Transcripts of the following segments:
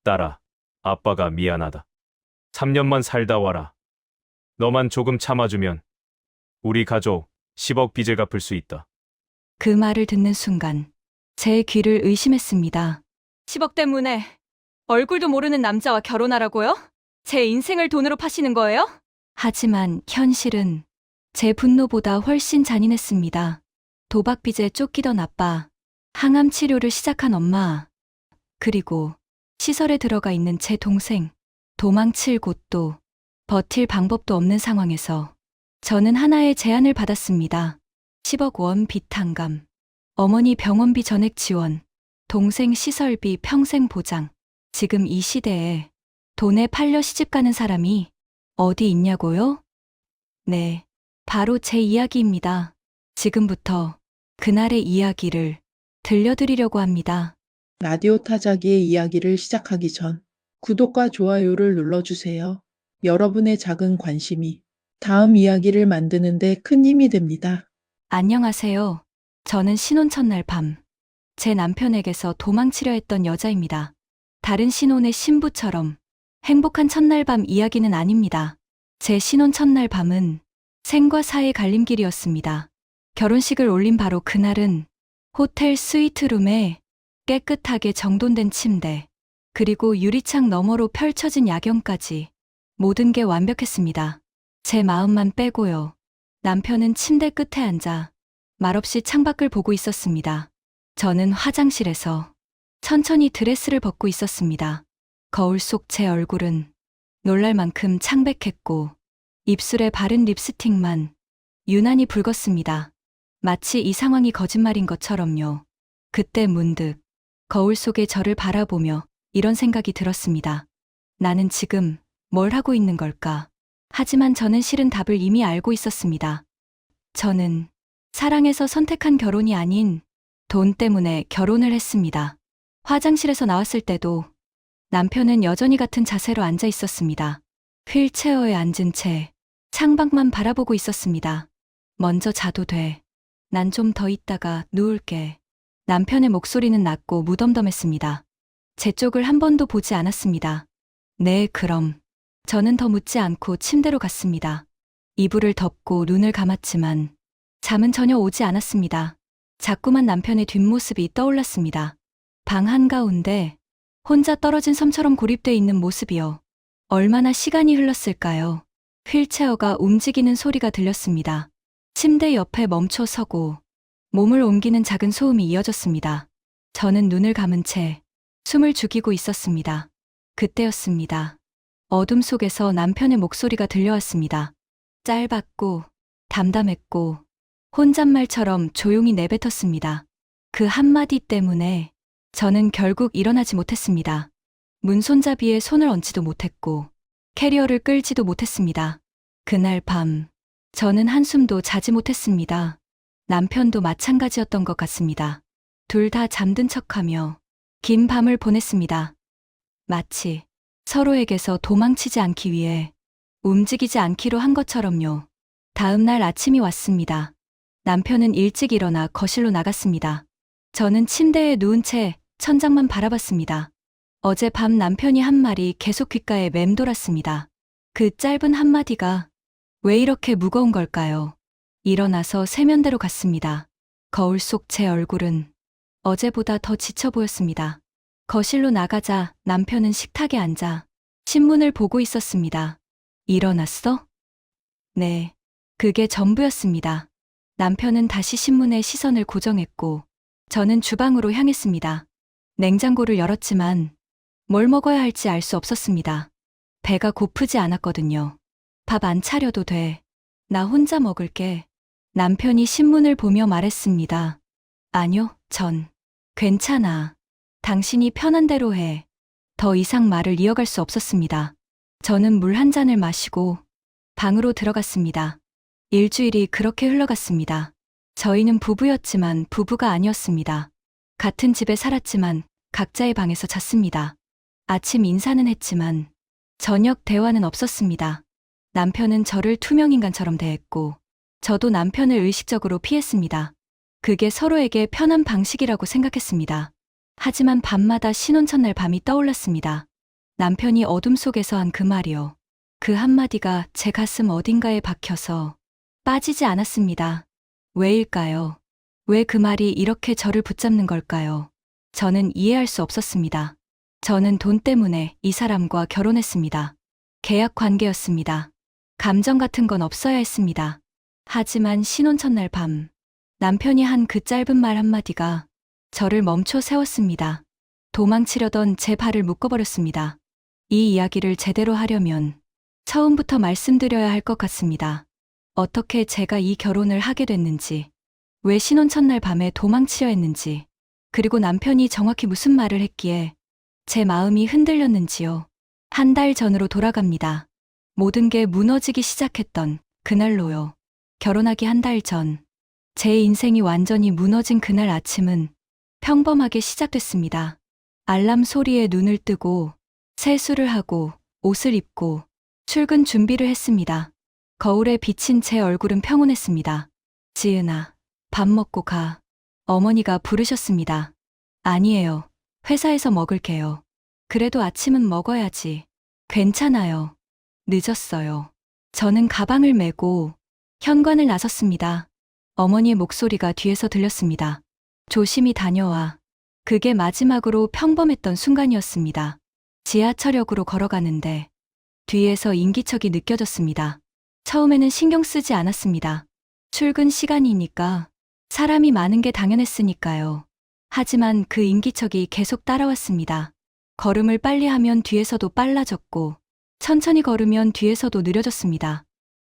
딸아, 아빠가 미안하다. 3년만 살다 와라. 너만 조금 참아주면 우리 가족 10억 빚을 갚을 수 있다. 그 말을 듣는 순간 제 귀를 의심했습니다. 10억 때문에 얼굴도 모르는 남자와 결혼하라고요? 제 인생을 돈으로 파시는 거예요? 하지만 현실은 제 분노보다 훨씬 잔인했습니다. 도박 빚에 쫓기던 아빠, 항암 치료를 시작한 엄마, 그리고 시설에 들어가 있는 제 동생, 도망칠 곳도 버틸 방법도 없는 상황에서 저는 하나의 제안을 받았습니다. 10억 원 빚 탕감, 어머니 병원비 전액 지원, 동생 시설비 평생 보장. 지금 이 시대에 돈에 팔려 시집가는 사람이 어디 있냐고요? 네, 바로 제 이야기입니다. 지금부터 그날의 이야기를 들려드리려고 합니다. 라디오 타자기의 이야기를 시작하기 전 구독과 좋아요를 눌러주세요. 여러분의 작은 관심이 다음 이야기를 만드는 데 큰 힘이 됩니다. 안녕하세요. 저는 신혼 첫날 밤, 제 남편에게서 도망치려 했던 여자입니다. 다른 신혼의 신부처럼 행복한 첫날 밤 이야기는 아닙니다. 제 신혼 첫날 밤은 생과 사의 갈림길이었습니다. 결혼식을 올린 바로 그날은 호텔 스위트룸에 깨끗하게 정돈된 침대, 그리고 유리창 너머로 펼쳐진 야경까지 모든 게 완벽했습니다. 제 마음만 빼고요. 남편은 침대 끝에 앉아 말없이 창밖을 보고 있었습니다. 저는 화장실에서 천천히 드레스를 벗고 있었습니다. 거울 속 제 얼굴은 놀랄 만큼 창백했고 입술에 바른 립스틱만 유난히 붉었습니다. 마치 이 상황이 거짓말인 것처럼요. 그때 문득 거울 속의 저를 바라보며 이런 생각이 들었습니다. 나는 지금 뭘 하고 있는 걸까? 하지만 저는 실은 답을 이미 알고 있었습니다. 저는 사랑해서 선택한 결혼이 아닌 돈 때문에 결혼을 했습니다. 화장실에서 나왔을 때도 남편은 여전히 같은 자세로 앉아 있었습니다. 휠체어에 앉은 채 창밖만 바라보고 있었습니다. 먼저 자도 돼. 난 좀 더 있다가 누울게. 남편의 목소리는 낮고 무덤덤했습니다. 제 쪽을 한 번도 보지 않았습니다. 네, 그럼. 저는 더 묻지 않고 침대로 갔습니다. 이불을 덮고 눈을 감았지만 잠은 전혀 오지 않았습니다. 자꾸만 남편의 뒷모습이 떠올랐습니다. 방 한가운데 혼자 떨어진 섬처럼 고립돼 있는 모습이요. 얼마나 시간이 흘렀을까요? 휠체어가 움직이는 소리가 들렸습니다. 침대 옆에 멈춰 서고 몸을 옮기는 작은 소음이 이어졌습니다. 저는 눈을 감은 채 숨을 죽이고 있었습니다. 그때였습니다. 어둠 속에서 남편의 목소리가 들려왔습니다. 짧았고 담담했고 혼잣말처럼 조용히 내뱉었습니다. 그 한마디 때문에 저는 결국 일어나지 못했습니다. 문손잡이에 손을 얹지도 못했고 캐리어를 끌지도 못했습니다. 그날 밤 저는 한숨도 자지 못했습니다. 남편도 마찬가지였던 것 같습니다. 둘 다 잠든 척하며 긴 밤을 보냈습니다. 마치 서로에게서 도망치지 않기 위해 움직이지 않기로 한 것처럼요. 다음 날 아침이 왔습니다. 남편은 일찍 일어나 거실로 나갔습니다. 저는 침대에 누운 채 천장만 바라봤습니다. 어젯밤 남편이 한 말이 계속 귓가에 맴돌았습니다. 그 짧은 한마디가 왜 이렇게 무거운 걸까요? 일어나서 세면대로 갔습니다. 거울 속 제 얼굴은 어제보다 더 지쳐 보였습니다. 거실로 나가자 남편은 식탁에 앉아 신문을 보고 있었습니다. 일어났어? 네, 그게 전부였습니다. 남편은 다시 신문에 시선을 고정했고 저는 주방으로 향했습니다. 냉장고를 열었지만 뭘 먹어야 할지 알 수 없었습니다. 배가 고프지 않았거든요. 밥 안 차려도 돼. 나 혼자 먹을게. 남편이 신문을 보며 말했습니다. 아니요, 전 괜찮아. 당신이 편한 대로 해. 더 이상 말을 이어갈 수 없었습니다. 저는 물 한 잔을 마시고 방으로 들어갔습니다. 일주일이 그렇게 흘러갔습니다. 저희는 부부였지만 부부가 아니었습니다. 같은 집에 살았지만 각자의 방에서 잤습니다. 아침 인사는 했지만 저녁 대화는 없었습니다. 남편은 저를 투명인간처럼 대했고 저도 남편을 의식적으로 피했습니다. 그게 서로에게 편한 방식이라고 생각했습니다. 하지만 밤마다 신혼 첫날 밤이 떠올랐습니다. 남편이 어둠 속에서 한 그 말이요. 그 한마디가 제 가슴 어딘가에 박혀서 빠지지 않았습니다. 왜일까요? 왜 그 말이 이렇게 저를 붙잡는 걸까요? 저는 이해할 수 없었습니다. 저는 돈 때문에 이 사람과 결혼했습니다. 계약 관계였습니다. 감정 같은 건 없어야 했습니다. 하지만 신혼 첫날 밤, 남편이 한 그 짧은 말 한마디가 저를 멈춰 세웠습니다. 도망치려던 제 발을 묶어버렸습니다. 이 이야기를 제대로 하려면 처음부터 말씀드려야 할 것 같습니다. 어떻게 제가 이 결혼을 하게 됐는지, 왜 신혼 첫날 밤에 도망치려 했는지, 그리고 남편이 정확히 무슨 말을 했기에 제 마음이 흔들렸는지요. 한 달 전으로 돌아갑니다. 모든 게 무너지기 시작했던 그날로요. 결혼하기 한 달 전, 제 인생이 완전히 무너진 그날 아침은 평범하게 시작됐습니다. 알람 소리에 눈을 뜨고 세수를 하고 옷을 입고 출근 준비를 했습니다. 거울에 비친 제 얼굴은 평온했습니다. 지은아, 밥 먹고 가. 어머니가 부르셨습니다. 아니에요. 회사에서 먹을게요. 그래도 아침은 먹어야지. 괜찮아요. 늦었어요. 저는 가방을 메고 현관을 나섰습니다. 어머니의 목소리가 뒤에서 들렸습니다. 조심히 다녀와. 그게 마지막으로 평범했던 순간이었습니다. 지하철역으로 걸어가는데 뒤에서 인기척이 느껴졌습니다. 처음에는 신경 쓰지 않았습니다. 출근 시간이니까 사람이 많은 게 당연했으니까요. 하지만 그 인기척이 계속 따라왔습니다. 걸음을 빨리 하면 뒤에서도 빨라졌고 천천히 걸으면 뒤에서도 느려졌습니다.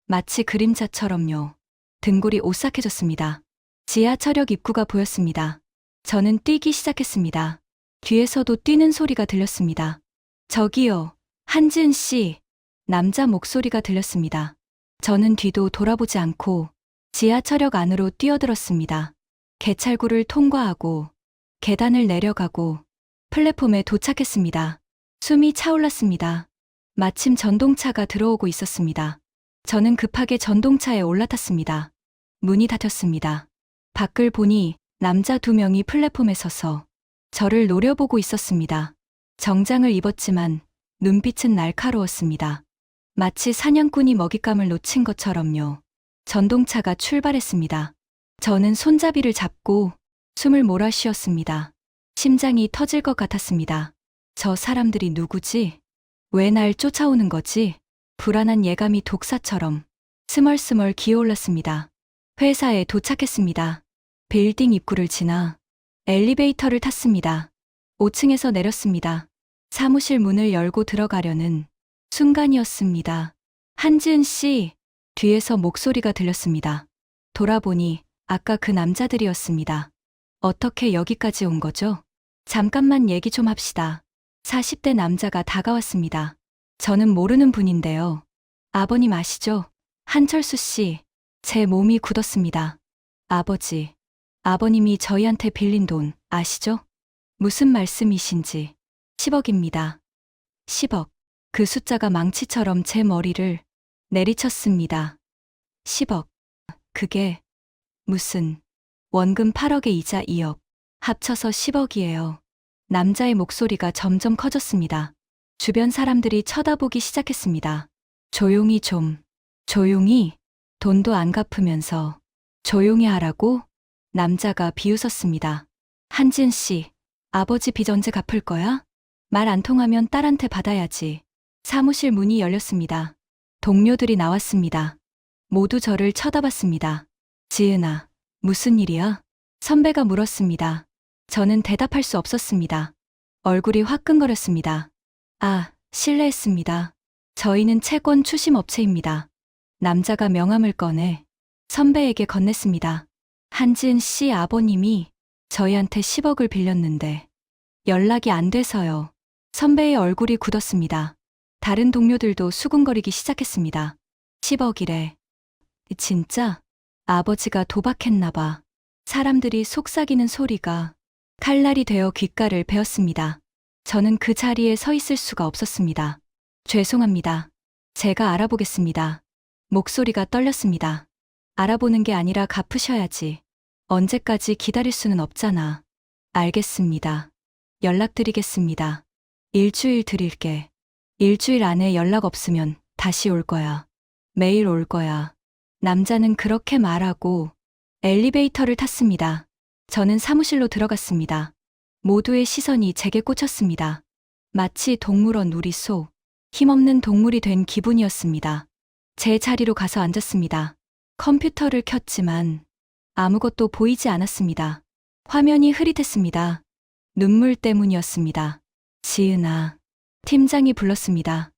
마치 그림자처럼요. 등골이 오싹해졌습니다. 지하철역 입구가 보였습니다. 저는 뛰기 시작했습니다. 뒤에서도 뛰는 소리가 들렸습니다. 저기요, 한지은 씨. 남자 목소리가 들렸습니다. 저는 뒤도 돌아보지 않고 지하철역 안으로 뛰어들었습니다. 개찰구를 통과하고 계단을 내려가고 플랫폼에 도착했습니다. 숨이 차올랐습니다. 마침 전동차가 들어오고 있었습니다. 저는 급하게 전동차에 올라탔습니다. 문이 닫혔습니다. 밖을 보니 남자 2명이 플랫폼에 서서 저를 노려보고 있었습니다. 정장을 입었지만 눈빛은 날카로웠습니다. 마치 사냥꾼이 먹잇감을 놓친 것처럼요. 전동차가 출발했습니다. 저는 손잡이를 잡고 숨을 몰아쉬었습니다. 심장이 터질 것 같았습니다. 저 사람들이 누구지? 왜 날 쫓아오는 거지? 불안한 예감이 독사처럼 스멀스멀 기어올랐습니다. 회사에 도착했습니다. 빌딩 입구를 지나 엘리베이터를 탔습니다. 5층에서 내렸습니다. 사무실 문을 열고 들어가려는 순간이었습니다. 한지은 씨, 뒤에서 목소리가 들렸습니다. 돌아보니 아까 그 남자들이었습니다. 어떻게 여기까지 온 거죠? 잠깐만 얘기 좀 합시다. 40대 남자가 다가왔습니다. 저는 모르는 분인데요. 아버님 아시죠? 한철수 씨, 제 몸이 굳었습니다. 아버지, 아버님이 저희한테 빌린 돈 아시죠? 무슨 말씀이신지. 10억입니다. 10억. 그 숫자가 망치처럼 제 머리를 내리쳤습니다. 10억. 그게 무슨 원금 8억에 이자 2억. 합쳐서 10억이에요. 남자의 목소리가 점점 커졌습니다. 주변 사람들이 쳐다보기 시작했습니다. 조용히 좀. 조용히. 돈도 안 갚으면서 조용히 하라고? 남자가 비웃었습니다. 한지은 씨, 아버지 빚 언제 갚을 거야? 말 안 통하면 딸한테 받아야지. 사무실 문이 열렸습니다. 동료들이 나왔습니다. 모두 저를 쳐다봤습니다. 지은아, 무슨 일이야? 선배가 물었습니다. 저는 대답할 수 없었습니다. 얼굴이 화끈거렸습니다. 아, 실례했습니다. 저희는 채권 추심 업체입니다. 남자가 명함을 꺼내 선배에게 건넸습니다. 한지은 씨 아버님이 저희한테 10억을 빌렸는데 연락이 안 돼서요. 선배의 얼굴이 굳었습니다. 다른 동료들도 수군거리기 시작했습니다. 10억이래. 진짜? 아버지가 도박했나 봐. 사람들이 속삭이는 소리가 칼날이 되어 귓가를 베었습니다. 저는 그 자리에 서 있을 수가 없었습니다. 죄송합니다. 제가 알아보겠습니다. 목소리가 떨렸습니다. 알아보는 게 아니라 갚으셔야지. 언제까지 기다릴 수는 없잖아. 알겠습니다. 연락드리겠습니다. 일주일 드릴게. 일주일 안에 연락 없으면 다시 올 거야. 매일 올 거야. 남자는 그렇게 말하고 엘리베이터를 탔습니다. 저는 사무실로 들어갔습니다. 모두의 시선이 제게 꽂혔습니다. 마치 동물원 누리소, 힘없는 동물이 된 기분이었습니다. 제 자리로 가서 앉았습니다. 컴퓨터를 켰지만 아무것도 보이지 않았습니다. 화면이 흐릿했습니다. 눈물 때문이었습니다. 지은아, 팀장이 불렀습니다.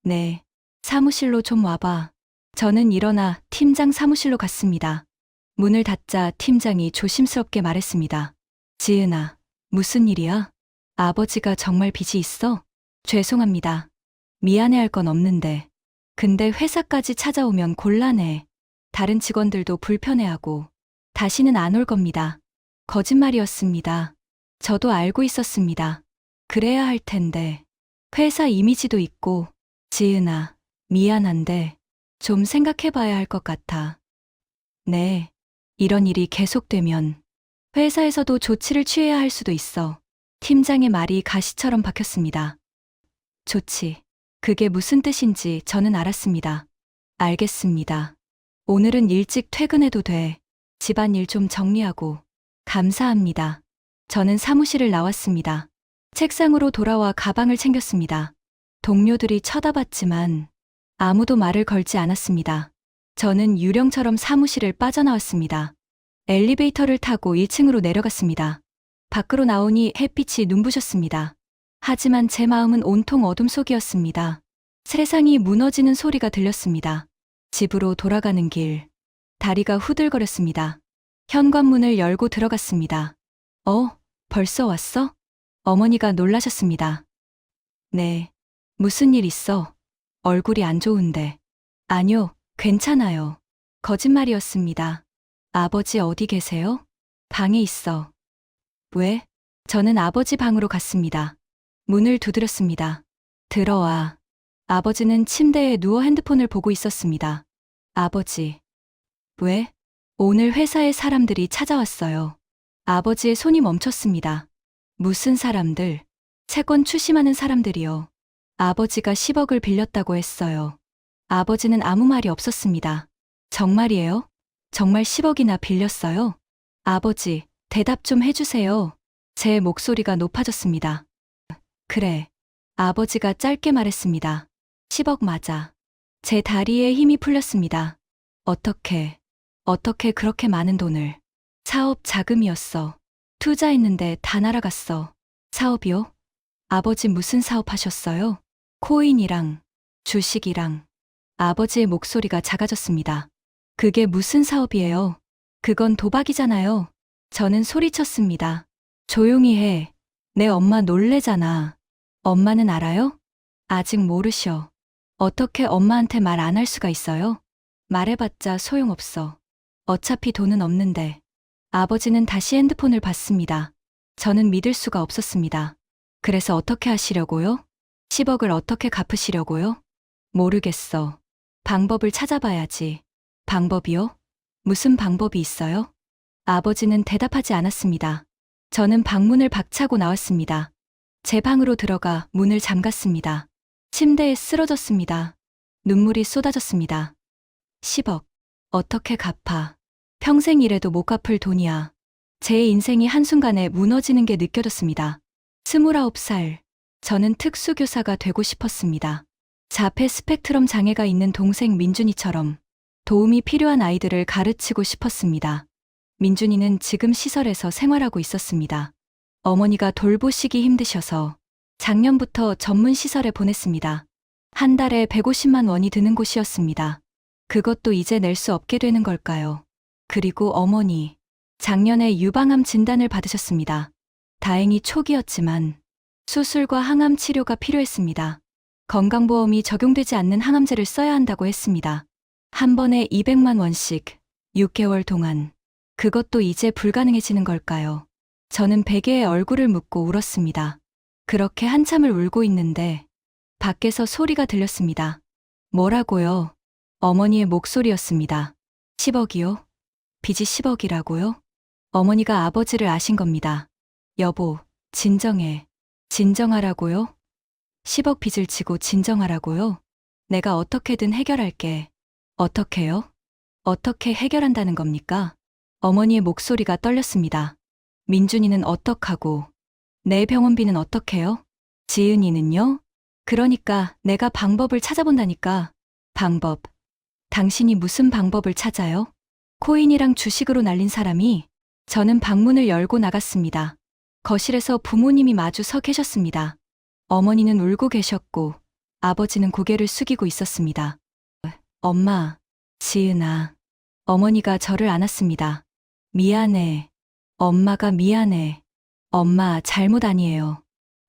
네, 사무실로 좀 와봐. 저는 일어나 팀장 사무실로 갔습니다. 문을 닫자 팀장이 조심스럽게 말했습니다. 지은아, 무슨 일이야? 아버지가 정말 빚이 있어? 죄송합니다. 미안해할 건 없는데. 근데 회사까지 찾아오면 곤란해. 다른 직원들도 불편해하고 다시는 안 올 겁니다. 거짓말이었습니다. 저도 알고 있었습니다. 그래야 할 텐데. 회사 이미지도 있고. 지은아, 미안한데 좀 생각해봐야 할 것 같아. 네, 이런 일이 계속되면 회사에서도 조치를 취해야 할 수도 있어. 팀장의 말이 가시처럼 박혔습니다. 조치. 그게 무슨 뜻인지 저는 알았습니다. 알겠습니다. 오늘은 일찍 퇴근해도 돼. 집안일 좀 정리하고. 감사합니다. 저는 사무실을 나왔습니다. 책상으로 돌아와 가방을 챙겼습니다. 동료들이 쳐다봤지만 아무도 말을 걸지 않았습니다. 저는 유령처럼 사무실을 빠져나왔습니다. 엘리베이터를 타고 1층으로 내려갔습니다. 밖으로 나오니 햇빛이 눈부셨습니다. 하지만 제 마음은 온통 어둠 속이었습니다. 세상이 무너지는 소리가 들렸습니다. 집으로 돌아가는 길. 다리가 후들거렸습니다. 현관문을 열고 들어갔습니다. 벌써 왔어? 어머니가 놀라셨습니다. 네. 무슨 일 있어? 얼굴이 안 좋은데. 아니요, 괜찮아요. 거짓말이었습니다. 아버지 어디 계세요? 방에 있어. 왜? 저는 아버지 방으로 갔습니다. 문을 두드렸습니다. 들어와. 아버지는 침대에 누워 핸드폰을 보고 있었습니다. 아버지. 왜? 오늘 회사에 사람들이 찾아왔어요. 아버지의 손이 멈췄습니다. 무슨 사람들? 채권 추심하는 사람들이요. 아버지가 10억을 빌렸다고 했어요. 아버지는 아무 말이 없었습니다. 정말이에요? 정말 10억이나 빌렸어요? 아버지, 대답 좀 해주세요. 제 목소리가 높아졌습니다. 그래. 아버지가 짧게 말했습니다. 10억 맞아. 제 다리에 힘이 풀렸습니다. 어떻게 그렇게 많은 돈을. 사업 자금이었어. 투자했는데 다 날아갔어. 사업이요? 아버지 무슨 사업 하셨어요? 코인이랑 주식이랑. 아버지의 목소리가 작아졌습니다. 그게 무슨 사업이에요? 그건 도박이잖아요. 저는 소리쳤습니다. 조용히 해. 내 엄마 놀래잖아. 엄마는 알아요? 아직 모르셔. 어떻게 엄마한테 말 안 할 수가 있어요? 말해봤자 소용없어. 어차피 돈은 없는데. 아버지는 다시 핸드폰을 봤습니다. 저는 믿을 수가 없었습니다. 그래서 어떻게 하시려고요? 10억을 어떻게 갚으시려고요? 모르겠어. 방법을 찾아봐야지. 방법이요? 무슨 방법이 있어요? 아버지는 대답하지 않았습니다. 저는 방문을 박차고 나왔습니다. 제 방으로 들어가 문을 잠갔습니다. 침대에 쓰러졌습니다. 눈물이 쏟아졌습니다. 10억. 어떻게 갚아. 평생 일해도 못 갚을 돈이야. 제 인생이 한순간에 무너지는 게 느껴졌습니다. 29살. 저는 특수교사가 되고 싶었습니다. 자폐 스펙트럼 장애가 있는 동생 민준이처럼 도움이 필요한 아이들을 가르치고 싶었습니다. 민준이는 지금 시설에서 생활하고 있었습니다. 어머니가 돌보시기 힘드셔서 작년부터 전문 시설에 보냈습니다. 한 달에 150만 원이 드는 곳이었습니다. 그것도 이제 낼 수 없게 되는 걸까요? 그리고 어머니, 작년에 유방암 진단을 받으셨습니다. 다행히 초기였지만 수술과 항암 치료가 필요했습니다. 건강보험이 적용되지 않는 항암제를 써야 한다고 했습니다. 한 번에 200만 원씩 6개월 동안. 그것도 이제 불가능해지는 걸까요? 저는 베개에 얼굴을 묻고 울었습니다. 그렇게 한참을 울고 있는데 밖에서 소리가 들렸습니다. 뭐라고요? 어머니의 목소리였습니다. 10억이요? 빚이 10억이라고요? 어머니가 아버지를 아신 겁니다. 여보, 진정해. 진정하라고요? 10억 빚을 지고 진정하라고요? 내가 어떻게든 해결할게. 어떻게요? 어떻게 해결한다는 겁니까? 어머니의 목소리가 떨렸습니다. 민준이는 어떡하고, 내 병원비는 어떡해요? 지은이는요? 그러니까 내가 방법을 찾아본다니까. 방법. 당신이 무슨 방법을 찾아요? 코인이랑 주식으로 날린 사람이. 저는 방문을 열고 나갔습니다. 거실에서 부모님이 마주 서 계셨습니다. 어머니는 울고 계셨고 아버지는 고개를 숙이고 있었습니다. 엄마, 지은아. 어머니가 저를 안았습니다. 미안해. 엄마가 미안해. 엄마 잘못 아니에요.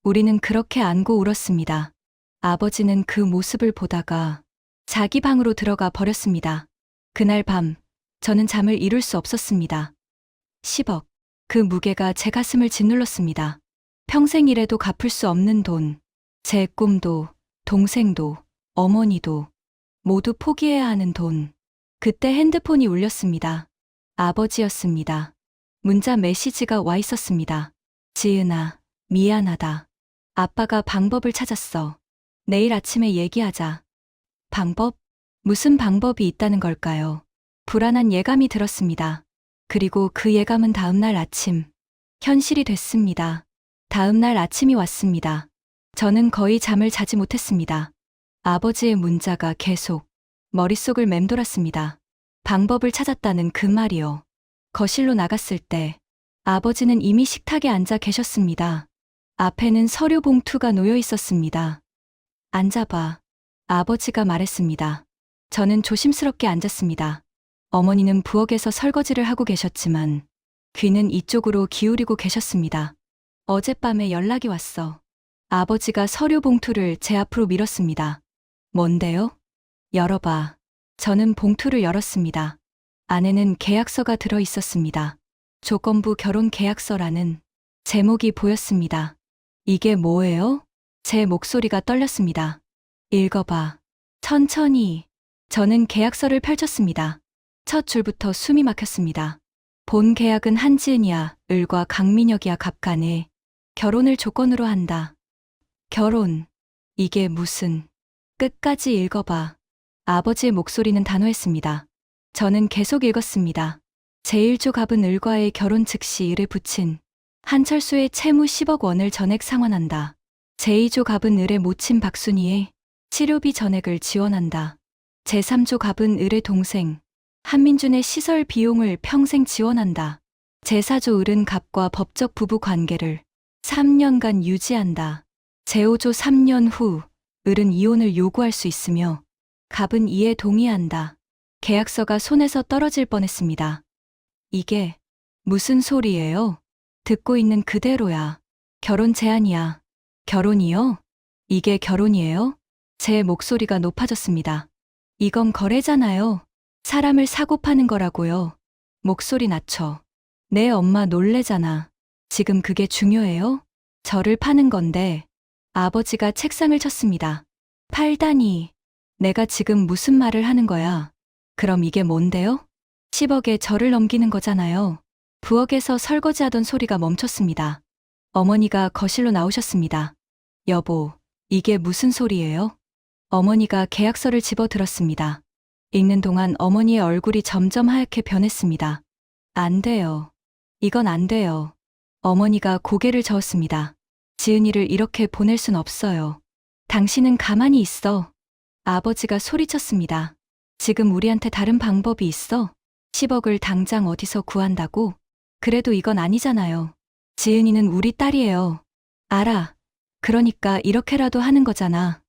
우리는 그렇게 안고 울었습니다. 아버지는 그 모습을 보다가 자기 방으로 들어가 버렸습니다. 그날 밤, 저는 잠을 이룰 수 없었습니다. 10억. 그 무게가 제 가슴을 짓눌렀습니다. 평생 일해도 갚을 수 없는 돈. 제 꿈도, 동생도, 어머니도 모두 포기해야 하는 돈. 그때 핸드폰이 울렸습니다. 아버지였습니다. 문자 메시지가 와 있었습니다. 지은아, 미안하다. 아빠가 방법을 찾았어. 내일 아침에 얘기하자. 방법? 무슨 방법이 있다는 걸까요? 불안한 예감이 들었습니다. 그리고 그 예감은 다음날 아침, 현실이 됐습니다. 다음날 아침이 왔습니다. 저는 거의 잠을 자지 못했습니다. 아버지의 문자가 계속 머릿속을 맴돌았습니다. 방법을 찾았다는 그 말이요. 거실로 나갔을 때 아버지는 이미 식탁에 앉아 계셨습니다. 앞에는 서류 봉투가 놓여 있었습니다. 앉아봐. 아버지가 말했습니다. 저는 조심스럽게 앉았습니다. 어머니는 부엌에서 설거지를 하고 계셨지만 귀는 이쪽으로 기울이고 계셨습니다. 어젯밤에 연락이 왔어. 아버지가 서류 봉투를 제 앞으로 밀었습니다. 뭔데요? 열어봐. 저는 봉투를 열었습니다. 안에는 계약서가 들어 있었습니다. 조건부 결혼 계약서라는 제목이 보였습니다. 이게 뭐예요? 제 목소리가 떨렸습니다. 읽어봐. 천천히. 저는 계약서를 펼쳤습니다. 첫 줄부터 숨이 막혔습니다. 본 계약은 한지은이야, 을과 강민혁이야 갑간에 결혼을 조건으로 한다. 결혼. 이게 무슨. 끝까지 읽어봐. 아버지의 목소리는 단호했습니다. 저는 계속 읽었습니다. 제1조 갑은 을과의 결혼 즉시 을에 붙인 한철수의 채무 10억 원을 전액 상환한다. 제2조 갑은 을의 모친 박순희의 치료비 전액을 지원한다. 제3조 갑은 을의 동생 한민준의 시설 비용을 평생 지원한다. 제4조 을은 갑과 법적 부부 관계를 3년간 유지한다. 제5조 3년 후 을은 이혼을 요구할 수 있으며 갑은 이에 동의한다. 계약서가 손에서 떨어질 뻔했습니다. 이게 무슨 소리예요? 듣고 있는 그대로야. 결혼 제한이야. 결혼이요? 이게 결혼이에요? 제 목소리가 높아졌습니다. 이건 거래잖아요. 사람을 사고 파는 거라고요. 목소리 낮춰. 내 엄마 놀래잖아. 지금 그게 중요해요? 저를 파는 건데. 아버지가 책상을 쳤습니다. 팔다니. 내가 지금 무슨 말을 하는 거야? 그럼 이게 뭔데요? 10억에 저를 넘기는 거잖아요. 부엌에서 설거지하던 소리가 멈췄습니다. 어머니가 거실로 나오셨습니다. 여보, 이게 무슨 소리예요? 어머니가 계약서를 집어 들었습니다. 읽는 동안 어머니의 얼굴이 점점 하얗게 변했습니다. 안 돼요. 이건 안 돼요. 어머니가 고개를 저었습니다. 지은이를 이렇게 보낼 순 없어요. 당신은 가만히 있어. 아버지가 소리쳤습니다. 지금 우리한테 다른 방법이 있어? 10억을 당장 어디서 구한다고? 그래도 이건 아니잖아요. 지은이는 우리 딸이에요. 알아. 그러니까 이렇게라도 하는 거잖아.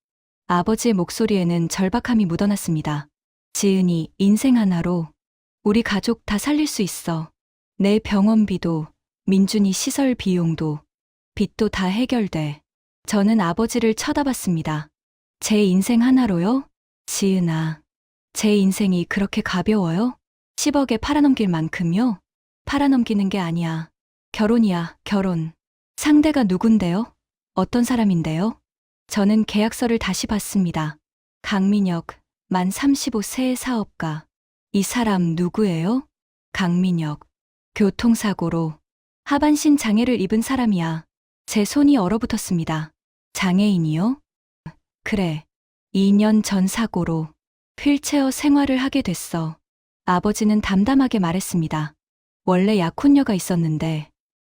아버지의 목소리에는 절박함이 묻어났습니다. 지은이 인생 하나로 우리 가족 다 살릴 수 있어. 내 병원비도, 민준이 시설 비용도, 빚도 다 해결돼. 저는 아버지를 쳐다봤습니다. 제 인생 하나로요? 지은아, 제 인생이 그렇게 가벼워요? 10억에 팔아넘길 만큼요? 팔아넘기는 게 아니야. 결혼이야, 결혼. 상대가 누군데요? 어떤 사람인데요? 저는 계약서를 다시 봤습니다. 강민혁, 만 35세의 사업가. 이 사람 누구예요? 강민혁. 교통사고로 하반신 장애를 입은 사람이야. 제 손이 얼어붙었습니다. 장애인이요? 그래. 2년 전 사고로 휠체어 생활을 하게 됐어. 아버지는 담담하게 말했습니다. 원래 약혼녀가 있었는데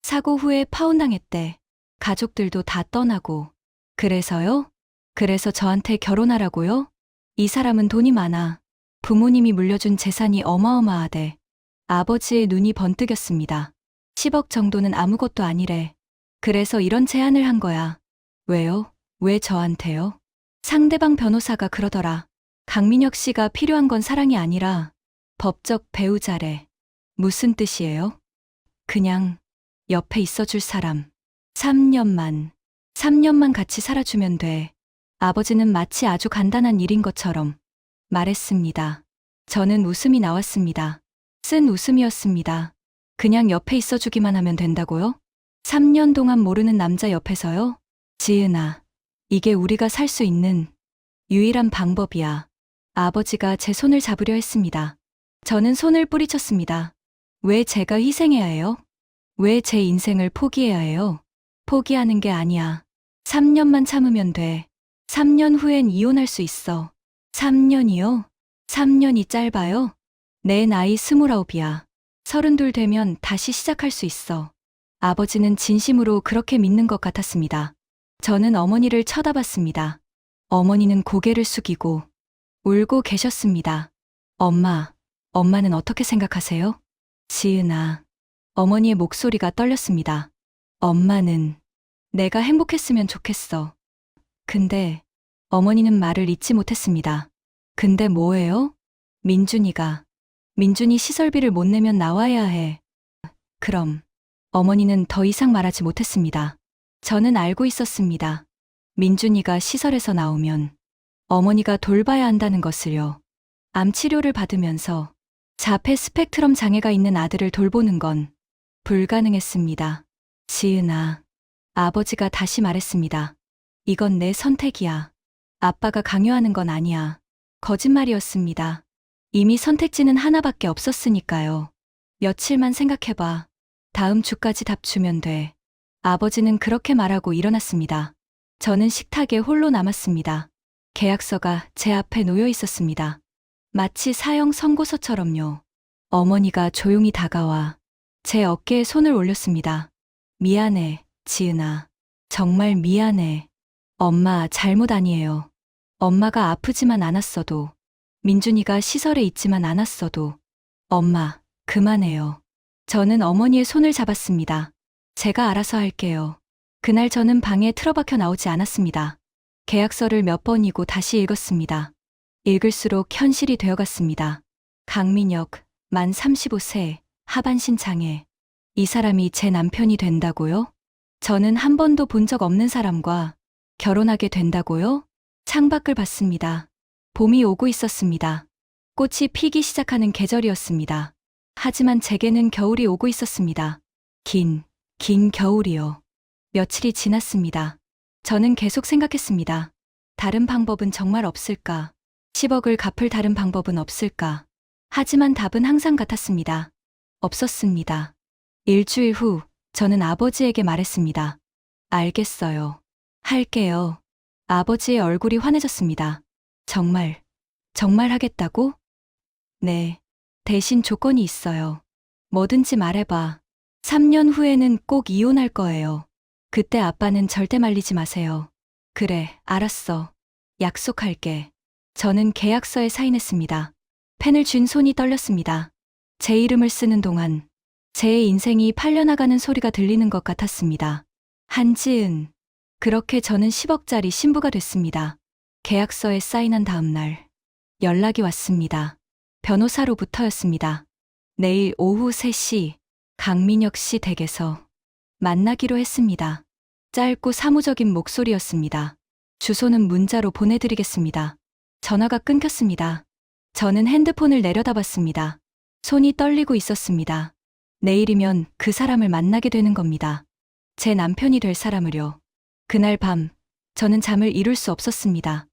사고 후에 파혼당했대. 가족들도 다 떠나고. 그래서요? 그래서 저한테 결혼하라고요? 이 사람은 돈이 많아. 부모님이 물려준 재산이 어마어마하대. 아버지의 눈이 번뜩였습니다. 10억 정도는 아무것도 아니래. 그래서 이런 제안을 한 거야. 왜요? 왜 저한테요? 상대방 변호사가 그러더라. 강민혁 씨가 필요한 건 사랑이 아니라 법적 배우자래. 무슨 뜻이에요? 그냥 옆에 있어줄 사람. 3년만 같이 살아주면 돼. 아버지는 마치 아주 간단한 일인 것처럼 말했습니다. 저는 웃음이 나왔습니다. 쓴 웃음이었습니다. 그냥 옆에 있어주기만 하면 된다고요? 3년 동안 모르는 남자 옆에서요? 지은아, 이게 우리가 살 수 있는 유일한 방법이야. 아버지가 제 손을 잡으려 했습니다. 저는 손을 뿌리쳤습니다. 왜 제가 희생해야 해요? 왜 제 인생을 포기해야 해요? 포기하는 게 아니야. 3년만 참으면 돼. 3년 후엔 이혼할 수 있어. 3년이요? 3년이 짧아요? 내 나이 29이야. 32 되면 다시 시작할 수 있어. 아버지는 진심으로 그렇게 믿는 것 같았습니다. 저는 어머니를 쳐다봤습니다. 어머니는 고개를 숙이고 울고 계셨습니다. 엄마는 어떻게 생각하세요? 지은아. 어머니의 목소리가 떨렸습니다. 엄마는 내가 행복했으면 좋겠어. 근데 어머니는 말을 잇지 못했습니다. 근데 뭐예요? 민준이 시설비를 못 내면 나와야 해. 그럼 어머니는 더 이상 말하지 못했습니다. 저는 알고 있었습니다. 민준이가 시설에서 나오면 어머니가 돌봐야 한다는 것을요. 암 치료를 받으면서 자폐 스펙트럼 장애가 있는 아들을 돌보는 건 불가능했습니다. 지은아. 아버지가 다시 말했습니다. 이건 내 선택이야. 아빠가 강요하는 건 아니야. 거짓말이었습니다. 이미 선택지는 하나밖에 없었으니까요. 며칠만 생각해봐. 다음 주까지 답 주면 돼. 아버지는 그렇게 말하고 일어났습니다. 저는 식탁에 홀로 남았습니다. 계약서가 제 앞에 놓여 있었습니다. 마치 사형 선고서처럼요. 어머니가 조용히 다가와 제 어깨에 손을 올렸습니다. 미안해, 지은아. 정말 미안해. 엄마 잘못 아니에요. 엄마가 아프지만 않았어도, 민준이가 시설에 있지만 않았어도, 엄마, 그만해요. 저는 어머니의 손을 잡았습니다. 제가 알아서 할게요. 그날 저는 방에 틀어박혀 나오지 않았습니다. 계약서를 몇 번이고 다시 읽었습니다. 읽을수록 현실이 되어갔습니다. 강민혁, 만 35세, 하반신 장애. 이 사람이 제 남편이 된다고요? 저는 한 번도 본 적 없는 사람과 결혼하게 된다고요? 창밖을 봤습니다. 봄이 오고 있었습니다. 꽃이 피기 시작하는 계절이었습니다. 하지만 제게는 겨울이 오고 있었습니다. 긴 겨울이요. 며칠이 지났습니다. 저는 계속 생각했습니다. 다른 방법은 정말 없을까? 10억을 갚을 다른 방법은 없을까? 하지만 답은 항상 같았습니다. 없었습니다. 일주일 후, 저는 아버지에게 말했습니다. 알겠어요. 할게요. 아버지의 얼굴이 환해졌습니다. 정말 하겠다고? 네. 대신 조건이 있어요. 뭐든지 말해봐. 3년 후에는 꼭 이혼할 거예요. 그때 아빠는 절대 말리지 마세요. 그래, 알았어. 약속할게. 저는 계약서에 사인했습니다. 펜을 쥔 손이 떨렸습니다. 제 이름을 쓰는 동안 제 인생이 팔려나가는 소리가 들리는 것 같았습니다. 한지은. 그렇게 저는 10억짜리 신부가 됐습니다. 계약서에 사인한 다음 날 연락이 왔습니다. 변호사로부터였습니다. 내일 오후 3시 강민혁 씨 댁에서 만나기로 했습니다. 짧고 사무적인 목소리였습니다. 주소는 문자로 보내드리겠습니다. 전화가 끊겼습니다. 저는 핸드폰을 내려다봤습니다. 손이 떨리고 있었습니다. 내일이면 그 사람을 만나게 되는 겁니다. 제 남편이 될 사람을요. 그날 밤, 저는 잠을 이룰 수 없었습니다.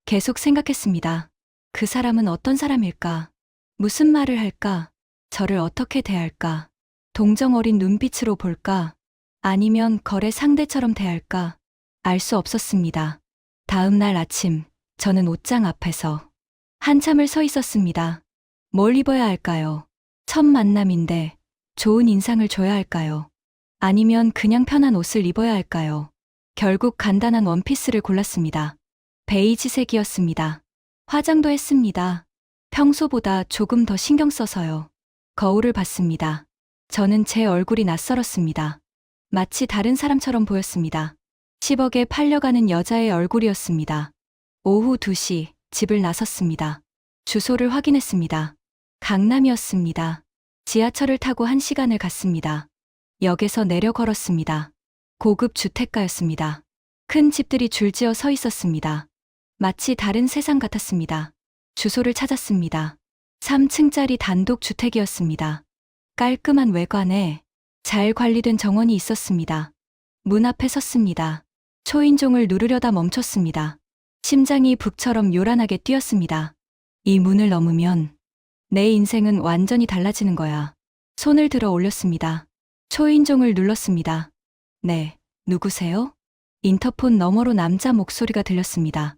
계속 생각했습니다. 그 사람은 어떤 사람일까? 무슨 말을 할까? 저를 어떻게 대할까? 동정 어린 눈빛으로 볼까? 아니면 거래 상대처럼 대할까? 알 수 없었습니다. 다음 날 아침, 저는 옷장 앞에서 한참을 서 있었습니다. 뭘 입어야 할까요? 첫 만남인데 좋은 인상을 줘야 할까요? 아니면 그냥 편한 옷을 입어야 할까요? 결국 간단한 원피스를 골랐습니다. 베이지색이었습니다. 화장도 했습니다. 평소보다 조금 더 신경 써서요. 거울을 봤습니다. 저는 제 얼굴이 낯설었습니다. 마치 다른 사람처럼 보였습니다. 10억에 팔려가는 여자의 얼굴이었습니다. 오후 2시 집을 나섰습니다. 주소를 확인했습니다. 강남이었습니다. 지하철을 타고 1시간을 갔습니다. 역에서 내려 걸었습니다. 고급 주택가였습니다. 큰 집들이 줄지어 서 있었습니다. 마치 다른 세상 같았습니다. 주소를 찾았습니다. 3층짜리 단독 주택이었습니다. 깔끔한 외관에 잘 관리된 정원이 있었습니다. 문 앞에 섰습니다. 초인종을 누르려다 멈췄습니다. 심장이 북처럼 요란하게 뛰었습니다. 이 문을 넘으면 내 인생은 완전히 달라지는 거야. 손을 들어 올렸습니다. 초인종을 눌렀습니다. 네, 누구세요? 인터폰 너머로 남자 목소리가 들렸습니다.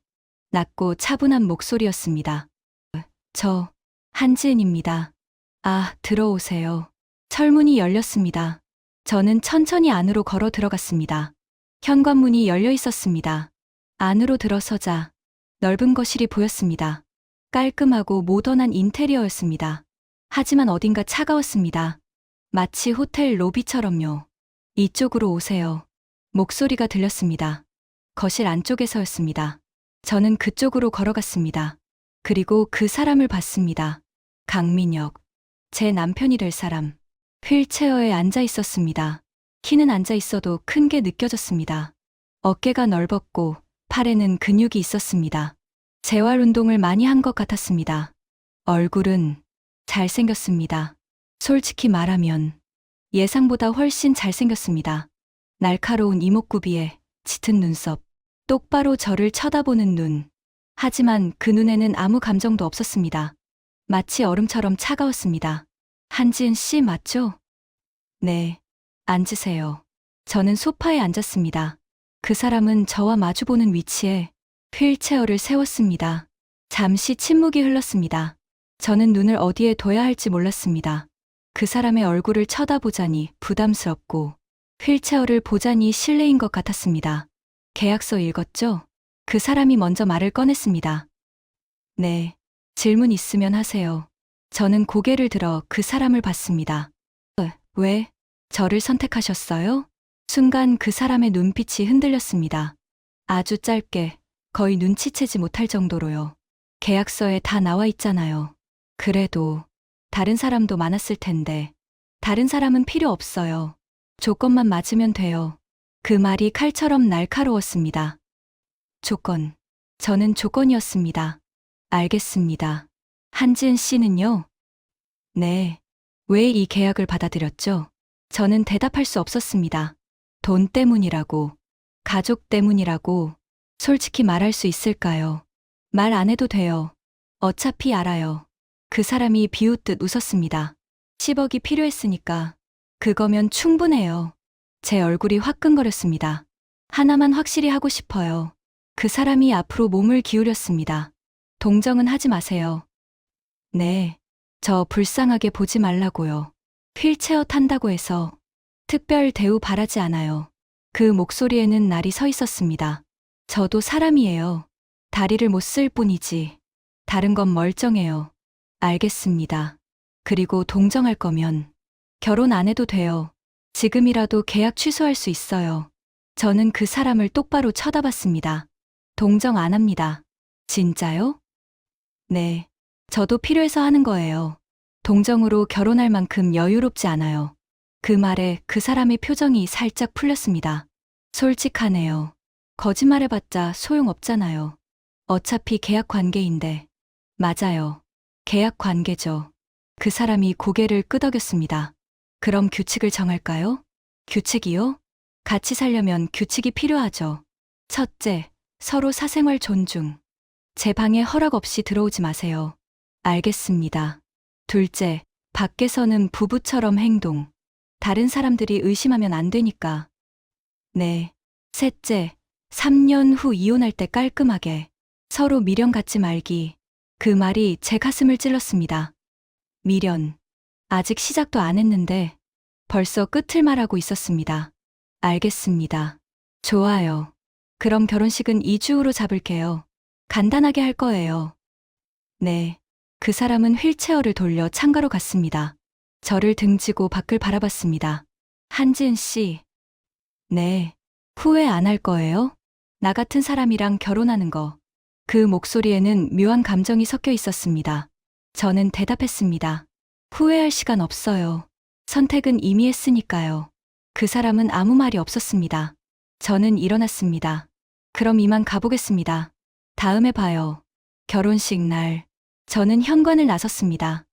낮고 차분한 목소리였습니다. 저, 한지은입니다. 아, 들어오세요. 철문이 열렸습니다. 저는 천천히 안으로 걸어 들어갔습니다. 현관문이 열려 있었습니다. 안으로 들어서자 넓은 거실이 보였습니다. 깔끔하고 모던한 인테리어였습니다. 하지만 어딘가 차가웠습니다. 마치 호텔 로비처럼요. 이쪽으로 오세요. 목소리가 들렸습니다. 거실 안쪽에서였습니다. 저는 그쪽으로 걸어갔습니다. 그리고 그 사람을 봤습니다. 강민혁. 제 남편이 될 사람. 휠체어에 앉아 있었습니다. 키는 앉아 있어도 큰 게 느껴졌습니다. 어깨가 넓었고 팔에는 근육이 있었습니다. 재활 운동을 많이 한 것 같았습니다. 얼굴은 잘생겼습니다. 솔직히 말하면 예상보다 훨씬 잘생겼습니다. 날카로운 이목구비에 짙은 눈썹, 똑바로 저를 쳐다보는 눈. 하지만 그 눈에는 아무 감정도 없었습니다. 마치 얼음처럼 차가웠습니다. 한지은 씨 맞죠? 네. 앉으세요. 저는 소파에 앉았습니다. 그 사람은 저와 마주보는 위치에 휠체어를 세웠습니다. 잠시 침묵이 흘렀습니다. 저는 눈을 어디에 둬야 할지 몰랐습니다. 그 사람의 얼굴을 쳐다보자니 부담스럽고 휠체어를 보자니 실례인 것 같았습니다. 계약서 읽었죠? 그 사람이 먼저 말을 꺼냈습니다. 네. 질문 있으면 하세요. 저는 고개를 들어 그 사람을 봤습니다. 왜? 저를 선택하셨어요? 순간 그 사람의 눈빛이 흔들렸습니다. 아주 짧게, 거의 눈치채지 못할 정도로요. 계약서에 다 나와 있잖아요. 그래도 다른 사람도 많았을 텐데 다른 사람은 필요 없어요. 조건만 맞으면 돼요. 그 말이 칼처럼 날카로웠습니다. 조건. 저는 조건이었습니다. 알겠습니다. 한지은 씨는요? 네. 왜 이 계약을 받아들였죠? 저는 대답할 수 없었습니다. 돈 때문이라고, 가족 때문이라고, 솔직히 말할 수 있을까요? 말 안 해도 돼요. 어차피 알아요. 그 사람이 비웃듯 웃었습니다. 10억이 필요했으니까. 그거면 충분해요. 제 얼굴이 화끈거렸습니다. 하나만 확실히 하고 싶어요. 그 사람이 앞으로 몸을 기울였습니다. 동정은 하지 마세요. 네. 저 불쌍하게 보지 말라고요. 휠체어 탄다고 해서 특별 대우 바라지 않아요. 그 목소리에는 날이 서 있었습니다. 저도 사람이에요. 다리를 못 쓸 뿐이지. 다른 건 멀쩡해요. 알겠습니다. 그리고 동정할 거면 결혼 안 해도 돼요. 지금이라도 계약 취소할 수 있어요. 저는 그 사람을 똑바로 쳐다봤습니다. 동정 안 합니다. 진짜요? 네. 저도 필요해서 하는 거예요. 동정으로 결혼할 만큼 여유롭지 않아요. 그 말에 그 사람의 표정이 살짝 풀렸습니다. 솔직하네요. 거짓말해봤자 소용없잖아요. 어차피 계약 관계인데. 맞아요. 계약 관계죠. 그 사람이 고개를 끄덕였습니다. 그럼 규칙을 정할까요? 규칙이요? 같이 살려면 규칙이 필요하죠. 첫째, 서로 사생활 존중. 제 방에 허락 없이 들어오지 마세요. 알겠습니다. 둘째, 밖에서는 부부처럼 행동. 다른 사람들이 의심하면 안 되니까. 네. 셋째, 3년 후 이혼할 때 깔끔하게 서로 미련 갖지 말기. 그 말이 제 가슴을 찔렀습니다. 미련. 아직 시작도 안 했는데 벌써 끝을 말하고 있었습니다. 알겠습니다. 좋아요. 그럼 결혼식은 2주 후로 잡을게요. 간단하게 할 거예요. 네. 그 사람은 휠체어를 돌려 창가로 갔습니다. 저를 등지고 밖을 바라봤습니다. 한지은 씨. 네. 후회 안 할 거예요? 나 같은 사람이랑 결혼하는 거. 그 목소리에는 묘한 감정이 섞여 있었습니다. 저는 대답했습니다. 후회할 시간 없어요. 선택은 이미 했으니까요. 그 사람은 아무 말이 없었습니다. 저는 일어났습니다. 그럼 이만 가보겠습니다. 다음에 봐요. 결혼식 날. 저는 현관을 나섰습니다.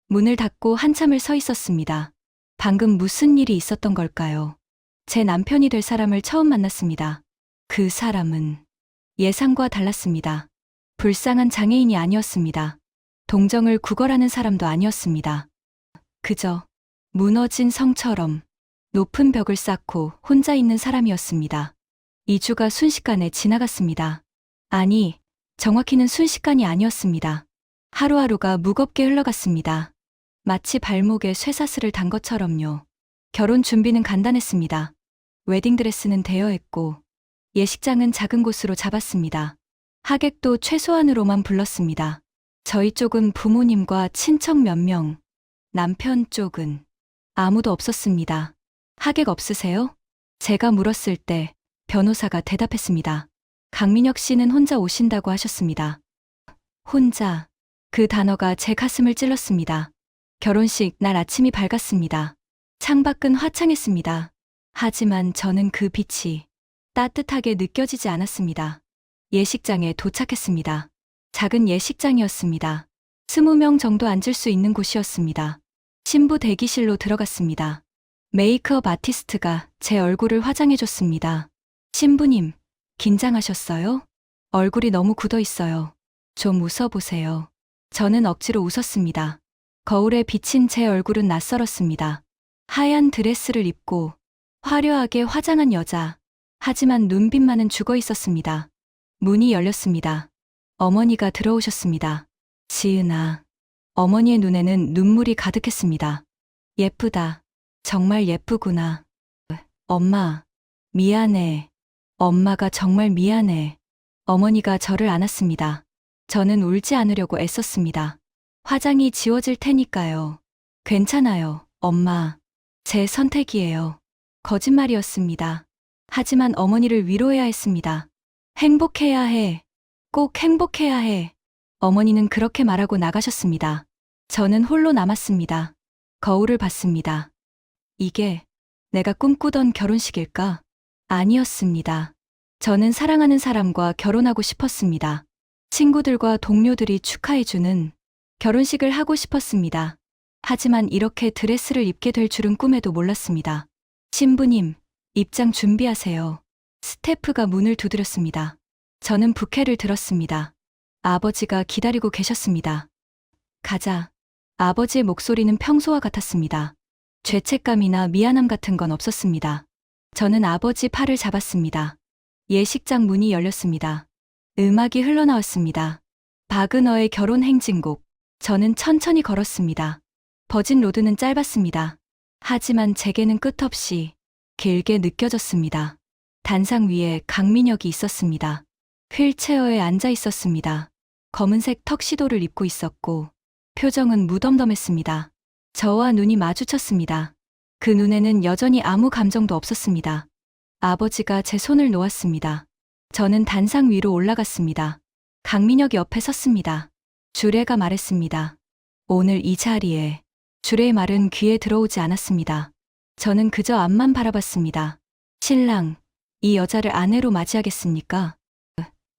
문을 닫고 한참을 서 있었습니다. 방금 무슨 일이 있었던 걸까요? 제 남편이 될 사람을 처음 만났습니다. 그 사람은 예상과 달랐습니다. 불쌍한 장애인이 아니었습니다. 동정을 구걸하는 사람도 아니었습니다. 그저 무너진 성처럼 높은 벽을 쌓고 혼자 있는 사람이었습니다. 2주가 순식간에 지나갔습니다. 아니, 정확히는 순식간이 아니었습니다. 하루하루가 무겁게 흘러갔습니다. 마치 발목에 쇠사슬을 단 것처럼요. 결혼 준비는 간단했습니다. 웨딩드레스는 대여했고 예식장은 작은 곳으로 잡았습니다. 하객도 최소한으로만 불렀습니다. 저희 쪽은 부모님과 친척 몇 명, 남편 쪽은 아무도 없었습니다. 하객 없으세요? 제가 물었을 때 변호사가 대답했습니다. 강민혁 씨는 혼자 오신다고 하셨습니다. 혼자. 그 단어가 제 가슴을 찔렀습니다. 결혼식 날 아침이 밝았습니다. 창밖은 화창했습니다. 하지만 저는 그 빛이 따뜻하게 느껴지지 않았습니다. 예식장에 도착했습니다. 작은 예식장이었습니다. 20명 정도 앉을 수 있는 곳이었습니다. 신부 대기실로 들어갔습니다. 메이크업 아티스트가 제 얼굴을 화장해줬습니다. 신부님, 긴장하셨어요? 얼굴이 너무 굳어 있어요. 좀 웃어보세요. 저는 억지로 웃었습니다. 거울에 비친 제 얼굴은 낯설었습니다. 하얀 드레스를 입고 화려하게 화장한 여자. 하지만 눈빛만은 죽어 있었습니다. 문이 열렸습니다. 어머니가 들어오셨습니다. 지은아. 어머니의 눈에는 눈물이 가득했습니다. 예쁘다. 정말 예쁘구나. 엄마. 미안해. 엄마가 정말 미안해. 어머니가 저를 안았습니다. 저는 울지 않으려고 애썼습니다. 화장이 지워질 테니까요. 괜찮아요, 엄마. 제 선택이에요. 거짓말이었습니다. 하지만 어머니를 위로해야 했습니다. 행복해야 해. 꼭 행복해야 해. 어머니는 그렇게 말하고 나가셨습니다. 저는 홀로 남았습니다. 거울을 봤습니다. 이게 내가 꿈꾸던 결혼식일까? 아니었습니다. 저는 사랑하는 사람과 결혼하고 싶었습니다. 친구들과 동료들이 축하해주는 결혼식을 하고 싶었습니다. 하지만 이렇게 드레스를 입게 될 줄은 꿈에도 몰랐습니다. 신부님, 입장 준비하세요. 스태프가 문을 두드렸습니다. 저는 부케를 들었습니다. 아버지가 기다리고 계셨습니다. 가자. 아버지의 목소리는 평소와 같았습니다. 죄책감이나 미안함 같은 건 없었습니다. 저는 아버지 팔을 잡았습니다. 예식장 문이 열렸습니다. 음악이 흘러나왔습니다. 바그너의 결혼 행진곡. 저는 천천히 걸었습니다. 버진 로드는 짧았습니다. 하지만 제게는 끝없이 길게 느껴졌습니다. 단상 위에 강민혁이 있었습니다. 휠체어에 앉아 있었습니다. 검은색 턱시도를 입고 있었고 표정은 무덤덤했습니다. 저와 눈이 마주쳤습니다. 그 눈에는 여전히 아무 감정도 없었습니다. 아버지가 제 손을 놓았습니다. 저는 단상 위로 올라갔습니다. 강민혁이 옆에 섰습니다. 주례가 말했습니다. 오늘 이 자리에. 주례의 말은 귀에 들어오지 않았습니다. 저는 그저 앞만 바라봤습니다. 신랑, 이 여자를 아내로 맞이하겠습니까?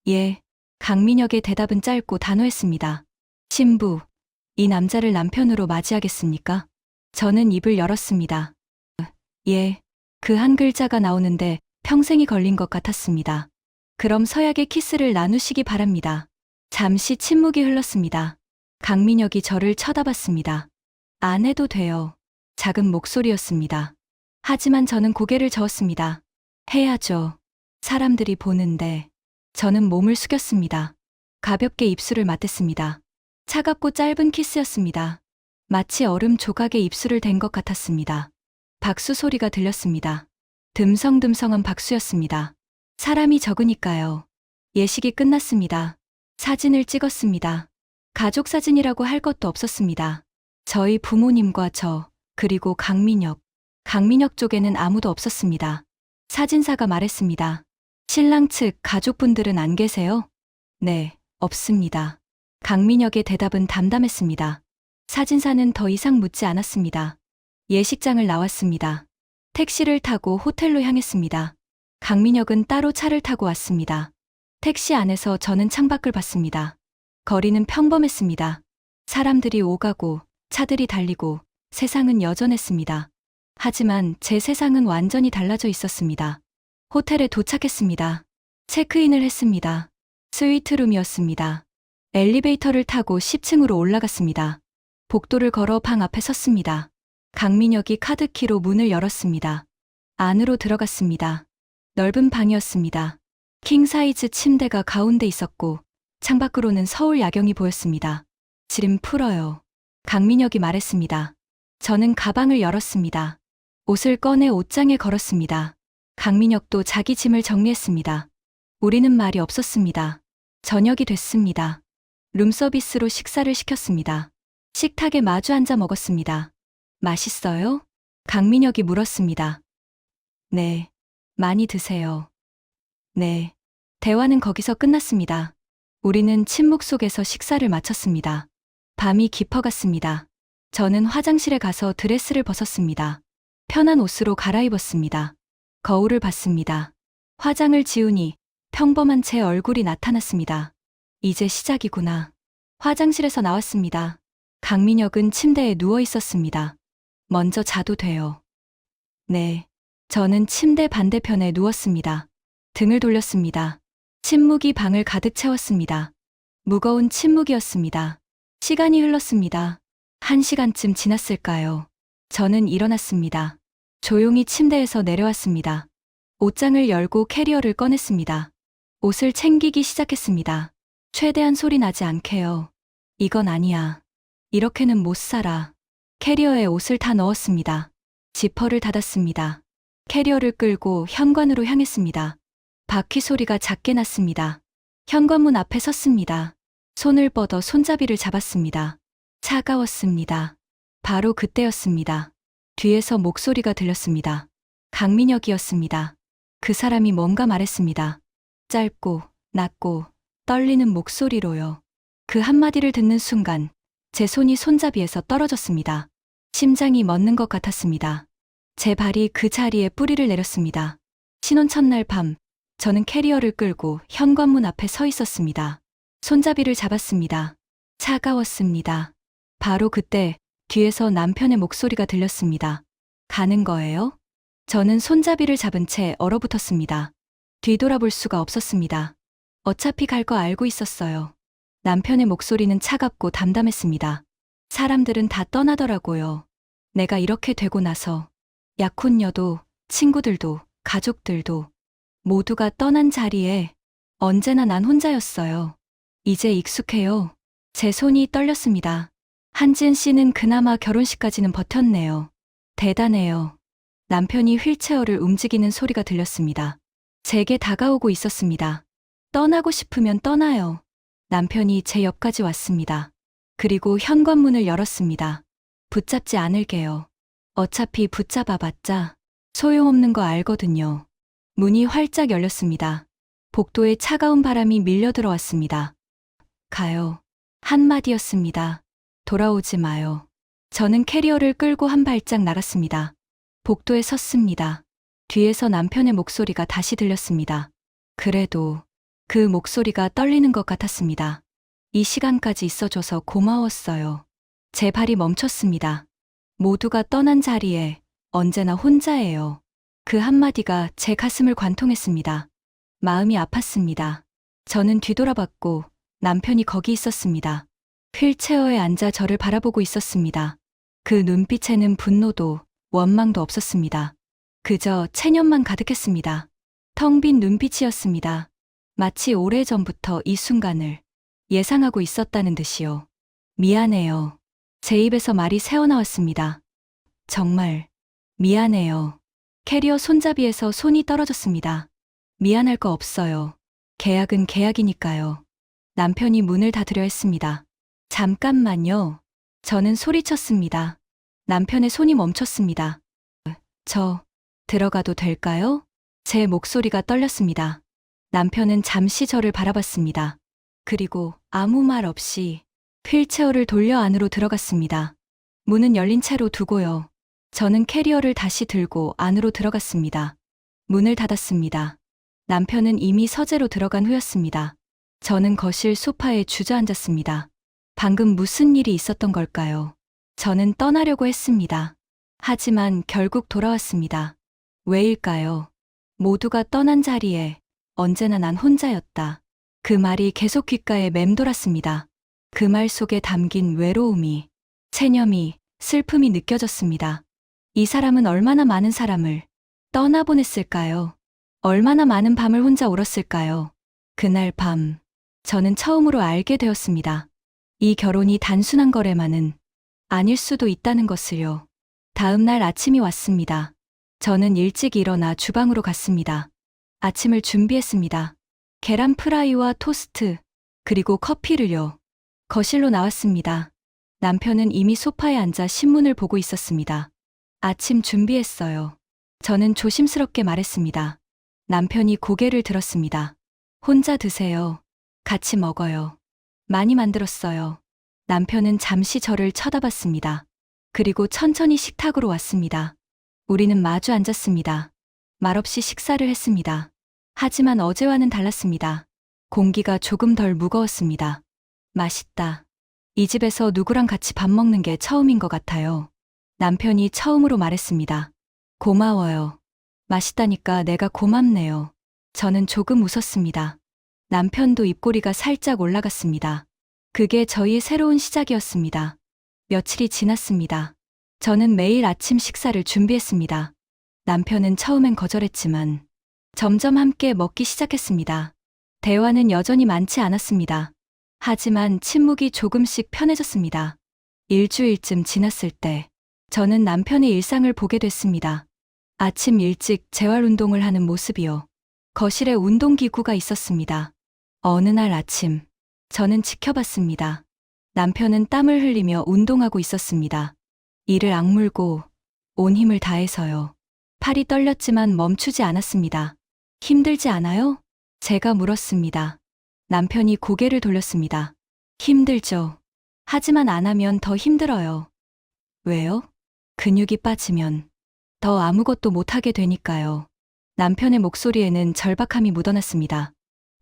예. 강민혁의 대답은 짧고 단호했습니다. 신부, 이 남자를 남편으로 맞이하겠습니까? 저는 입을 열었습니다. 예. 그 한 글자가 나오는데 평생이 걸린 것 같았습니다. 그럼 서약의 키스를 나누시기 바랍니다. 잠시 침묵이 흘렀습니다. 강민혁이 저를 쳐다봤습니다. 안 해도 돼요. 작은 목소리였습니다. 하지만 저는 고개를 저었습니다. 해야죠. 사람들이 보는데 저는 몸을 숙였습니다. 가볍게 입술을 맞댔습니다. 차갑고 짧은 키스였습니다. 마치 얼음 조각에 입술을 댄 것 같았습니다. 박수 소리가 들렸습니다. 듬성듬성한 박수였습니다. 사람이 적으니까요. 예식이 끝났습니다. 사진을 찍었습니다. 가족 사진이라고 할 것도 없었습니다. 저희 부모님과 저, 그리고 강민혁. 강민혁 쪽에는 아무도 없었습니다. 사진사가 말했습니다. 신랑 측 가족분들은 안 계세요? 네, 없습니다. 강민혁의 대답은 담담했습니다. 사진사는 더 이상 묻지 않았습니다. 예식장을 나왔습니다. 택시를 타고 호텔로 향했습니다. 강민혁은 따로 차를 타고 왔습니다. 택시 안에서 저는 창밖을 봤습니다. 거리는 평범했습니다. 사람들이 오가고 차들이 달리고 세상은 여전했습니다. 하지만 제 세상은 완전히 달라져 있었습니다. 호텔에 도착했습니다. 체크인을 했습니다. 스위트룸이었습니다. 엘리베이터를 타고 10층으로 올라갔습니다. 복도를 걸어 방 앞에 섰습니다. 강민혁이 카드키로 문을 열었습니다. 안으로 들어갔습니다. 넓은 방이었습니다. 킹사이즈 침대가 가운데 있었고 창밖으로는 서울 야경이 보였습니다. 짐 풀어요. 강민혁이 말했습니다. 저는 가방을 열었습니다. 옷을 꺼내 옷장에 걸었습니다. 강민혁도 자기 짐을 정리했습니다. 우리는 말이 없었습니다. 저녁이 됐습니다. 룸서비스로 식사를 시켰습니다. 식탁에 마주 앉아 먹었습니다. 맛있어요? 강민혁이 물었습니다. 네. 많이 드세요. 네. 대화는 거기서 끝났습니다. 우리는 침묵 속에서 식사를 마쳤습니다. 밤이 깊어갔습니다. 저는 화장실에 가서 드레스를 벗었습니다. 편한 옷으로 갈아입었습니다. 거울을 봤습니다. 화장을 지우니 평범한 제 얼굴이 나타났습니다. 이제 시작이구나. 화장실에서 나왔습니다. 강민혁은 침대에 누워 있었습니다. 먼저 자도 돼요. 네. 저는 침대 반대편에 누웠습니다. 등을 돌렸습니다. 침묵이 방을 가득 채웠습니다. 무거운 침묵이었습니다. 시간이 흘렀습니다. 1시간쯤 지났을까요? 저는 일어났습니다. 조용히 침대에서 내려왔습니다. 옷장을 열고 캐리어를 꺼냈습니다. 옷을 챙기기 시작했습니다. 최대한 소리 나지 않게요. 이건 아니야. 이렇게는 못 살아. 캐리어에 옷을 다 넣었습니다. 지퍼를 닫았습니다. 캐리어를 끌고 현관으로 향했습니다. 바퀴 소리가 작게 났습니다. 현관문 앞에 섰습니다. 손을 뻗어 손잡이를 잡았습니다. 차가웠습니다. 바로 그때였습니다. 뒤에서 목소리가 들렸습니다. 강민혁이었습니다. 그 사람이 뭔가 말했습니다. 짧고, 낮고, 떨리는 목소리로요. 그 한마디를 듣는 순간, 제 손이 손잡이에서 떨어졌습니다. 심장이 멎는 것 같았습니다. 제 발이 그 자리에 뿌리를 내렸습니다. 신혼 첫날 밤, 저는 캐리어를 끌고 현관문 앞에 서 있었습니다. 손잡이를 잡았습니다. 차가웠습니다. 바로 그때 뒤에서 남편의 목소리가 들렸습니다. 가는 거예요? 저는 손잡이를 잡은 채 얼어붙었습니다. 뒤돌아볼 수가 없었습니다. 어차피 갈 거 알고 있었어요. 남편의 목소리는 차갑고 담담했습니다. 사람들은 다 떠나더라고요. 내가 이렇게 되고 나서 약혼녀도, 친구들도, 가족들도 모두가 떠난 자리에 언제나 난 혼자였어요. 이제 익숙해요. 제 손이 떨렸습니다. 한지은 씨는 그나마 결혼식까지는 버텼네요. 대단해요. 남편이 휠체어를 움직이는 소리가 들렸습니다. 제게 다가오고 있었습니다. 떠나고 싶으면 떠나요. 남편이 제 옆까지 왔습니다. 그리고 현관문을 열었습니다. 붙잡지 않을게요. 어차피 붙잡아봤자 소용없는 거 알거든요. 문이 활짝 열렸습니다. 복도에 차가운 바람이 밀려 들어왔습니다. 가요. 한마디였습니다. 돌아오지 마요. 저는 캐리어를 끌고 한 발짝 나갔습니다. 복도에 섰습니다. 뒤에서 남편의 목소리가 다시 들렸습니다. 그래도 그 목소리가 떨리는 것 같았습니다. 이 시간까지 있어줘서 고마웠어요. 제 발이 멈췄습니다. 모두가 떠난 자리에 언제나 혼자예요. 그 한마디가 제 가슴을 관통했습니다. 마음이 아팠습니다. 저는 뒤돌아봤고 남편이 거기 있었습니다. 휠체어에 앉아 저를 바라보고 있었습니다. 그 눈빛에는 분노도 원망도 없었습니다. 그저 체념만 가득했습니다. 텅 빈 눈빛이었습니다. 마치 오래전부터 이 순간을 예상하고 있었다는 듯이요. 미안해요. 제 입에서 말이 새어나왔습니다. 정말 미안해요. 캐리어 손잡이에서 손이 떨어졌습니다. 미안할 거 없어요. 계약은 계약이니까요. 남편이 문을 닫으려 했습니다. 잠깐만요. 저는 소리쳤습니다. 남편의 손이 멈췄습니다. 저 들어가도 될까요? 제 목소리가 떨렸습니다. 남편은 잠시 저를 바라봤습니다. 그리고 아무 말 없이 휠체어를 돌려 안으로 들어갔습니다. 문은 열린 채로 두고요. 저는 캐리어를 다시 들고 안으로 들어갔습니다. 문을 닫았습니다. 남편은 이미 서재로 들어간 후였습니다. 저는 거실 소파에 주저앉았습니다. 방금 무슨 일이 있었던 걸까요? 저는 떠나려고 했습니다. 하지만 결국 돌아왔습니다. 왜일까요? 모두가 떠난 자리에 언제나 난 혼자였다. 그 말이 계속 귓가에 맴돌았습니다. 그 말 속에 담긴 외로움이, 체념이, 슬픔이 느껴졌습니다. 이 사람은 얼마나 많은 사람을 떠나보냈을까요? 얼마나 많은 밤을 혼자 울었을까요? 그날 밤, 저는 처음으로 알게 되었습니다. 이 결혼이 단순한 거래만은 아닐 수도 있다는 것을요. 다음 날 아침이 왔습니다. 저는 일찍 일어나 주방으로 갔습니다. 아침을 준비했습니다. 계란 프라이와 토스트, 그리고 커피를요. 거실로 나왔습니다. 남편은 이미 소파에 앉아 신문을 보고 있었습니다. 아침 준비했어요. 저는 조심스럽게 말했습니다. 남편이 고개를 들었습니다. 혼자 드세요. 같이 먹어요. 많이 만들었어요. 남편은 잠시 저를 쳐다봤습니다. 그리고 천천히 식탁으로 왔습니다. 우리는 마주 앉았습니다. 말없이 식사를 했습니다. 하지만 어제와는 달랐습니다. 공기가 조금 덜 무거웠습니다. 맛있다. 이 집에서 누구랑 같이 밥 먹는 게 처음인 것 같아요. 남편이 처음으로 말했습니다. 고마워요. 맛있다니까 내가 고맙네요. 저는 조금 웃었습니다. 남편도 입꼬리가 살짝 올라갔습니다. 그게 저희의 새로운 시작이었습니다. 며칠이 지났습니다. 저는 매일 아침 식사를 준비했습니다. 남편은 처음엔 거절했지만 점점 함께 먹기 시작했습니다. 대화는 여전히 많지 않았습니다. 하지만 침묵이 조금씩 편해졌습니다. 일주일쯤 지났을 때 저는 남편의 일상을 보게 됐습니다. 아침 일찍 재활 운동을 하는 모습이요. 거실에 운동기구가 있었습니다. 어느 날 아침, 저는 지켜봤습니다. 남편은 땀을 흘리며 운동하고 있었습니다. 이를 악물고 온 힘을 다해서요. 팔이 떨렸지만 멈추지 않았습니다. 힘들지 않아요? 제가 물었습니다. 남편이 고개를 돌렸습니다. 힘들죠. 하지만 안 하면 더 힘들어요. 왜요? 근육이 빠지면 더 아무것도 못하게 되니까요. 남편의 목소리에는 절박함이 묻어났습니다.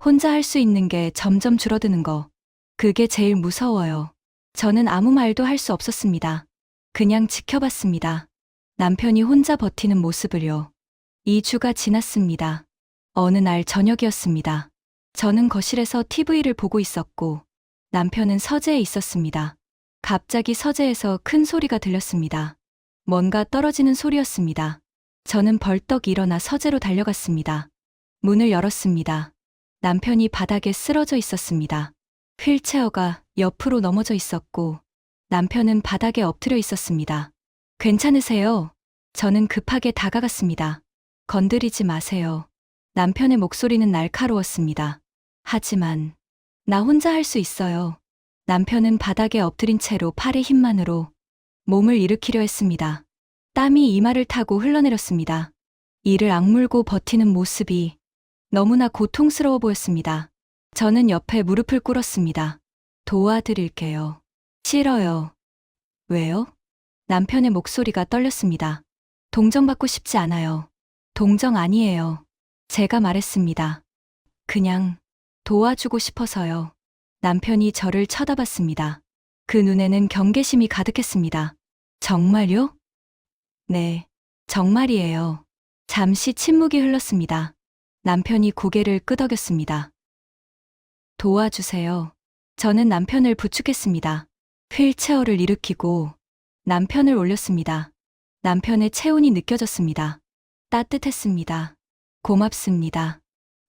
혼자 할 수 있는 게 점점 줄어드는 거. 그게 제일 무서워요. 저는 아무 말도 할 수 없었습니다. 그냥 지켜봤습니다. 남편이 혼자 버티는 모습을요. 2주가 지났습니다. 어느 날 저녁이었습니다. 저는 거실에서 TV를 보고 있었고 남편은 서재에 있었습니다. 갑자기 서재에서 큰 소리가 들렸습니다. 뭔가 떨어지는 소리였습니다. 저는 벌떡 일어나 서재로 달려갔습니다. 문을 열었습니다. 남편이 바닥에 쓰러져 있었습니다. 휠체어가 옆으로 넘어져 있었고 남편은 바닥에 엎드려 있었습니다. 괜찮으세요? 저는 급하게 다가갔습니다. 건드리지 마세요. 남편의 목소리는 날카로웠습니다. 하지만 나 혼자 할 수 있어요. 남편은 바닥에 엎드린 채로 팔의 힘만으로 몸을 일으키려 했습니다. 땀이 이마를 타고 흘러내렸습니다. 이를 악물고 버티는 모습이 너무나 고통스러워 보였습니다. 저는 옆에 무릎을 꿇었습니다. 도와드릴게요. 싫어요. 왜요? 남편의 목소리가 떨렸습니다. 동정받고 싶지 않아요. 동정 아니에요. 제가 말했습니다. 그냥 도와주고 싶어서요. 남편이 저를 쳐다봤습니다. 그 눈에는 경계심이 가득했습니다. 정말요? 네, 정말이에요. 잠시 침묵이 흘렀습니다. 남편이 고개를 끄덕였습니다. 도와주세요. 저는 남편을 부축했습니다. 휠체어를 일으키고 남편을 올렸습니다. 남편의 체온이 느껴졌습니다. 따뜻했습니다. 고맙습니다.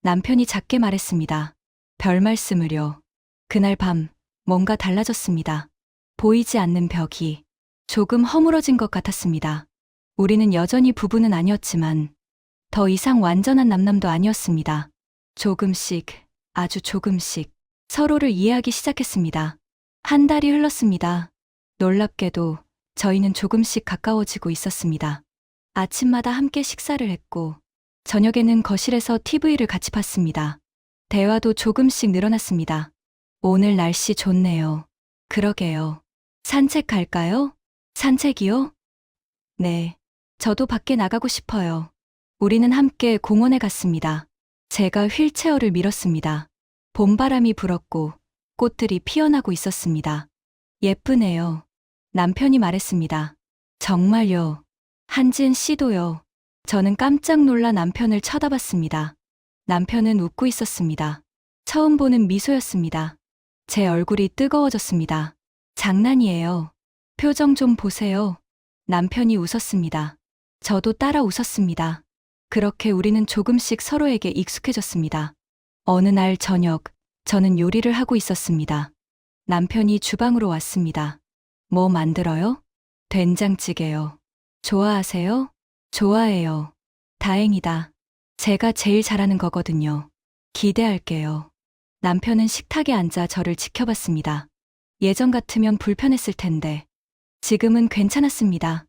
남편이 작게 말했습니다. 별 말씀을요. 그날 밤 뭔가 달라졌습니다. 보이지 않는 벽이 조금 허물어진 것 같았습니다. 우리는 여전히 부부는 아니었지만 더 이상 완전한 남남도 아니었습니다. 조금씩, 아주 조금씩 서로를 이해하기 시작했습니다. 한 달이 흘렀습니다. 놀랍게도 저희는 조금씩 가까워지고 있었습니다. 아침마다 함께 식사를 했고, 저녁에는 거실에서 TV를 같이 봤습니다. 대화도 조금씩 늘어났습니다. 오늘 날씨 좋네요. 그러게요. 산책 갈까요? 산책이요? 네. 저도 밖에 나가고 싶어요. 우리는 함께 공원에 갔습니다. 제가 휠체어를 밀었습니다. 봄바람이 불었고 꽃들이 피어나고 있었습니다. 예쁘네요. 남편이 말했습니다. 정말요. 한지은 씨도요. 저는 깜짝 놀라 남편을 쳐다봤습니다. 남편은 웃고 있었습니다. 처음 보는 미소였습니다. 제 얼굴이 뜨거워졌습니다. 장난이에요. 표정 좀 보세요. 남편이 웃었습니다. 저도 따라 웃었습니다. 그렇게 우리는 조금씩 서로에게 익숙해졌습니다. 어느 날 저녁, 저는 요리를 하고 있었습니다. 남편이 주방으로 왔습니다. 뭐 만들어요? 된장찌개요. 좋아하세요? 좋아해요. 다행이다. 제가 제일 잘하는 거거든요. 기대할게요. 남편은 식탁에 앉아 저를 지켜봤습니다. 예전 같으면 불편했을 텐데 지금은 괜찮았습니다.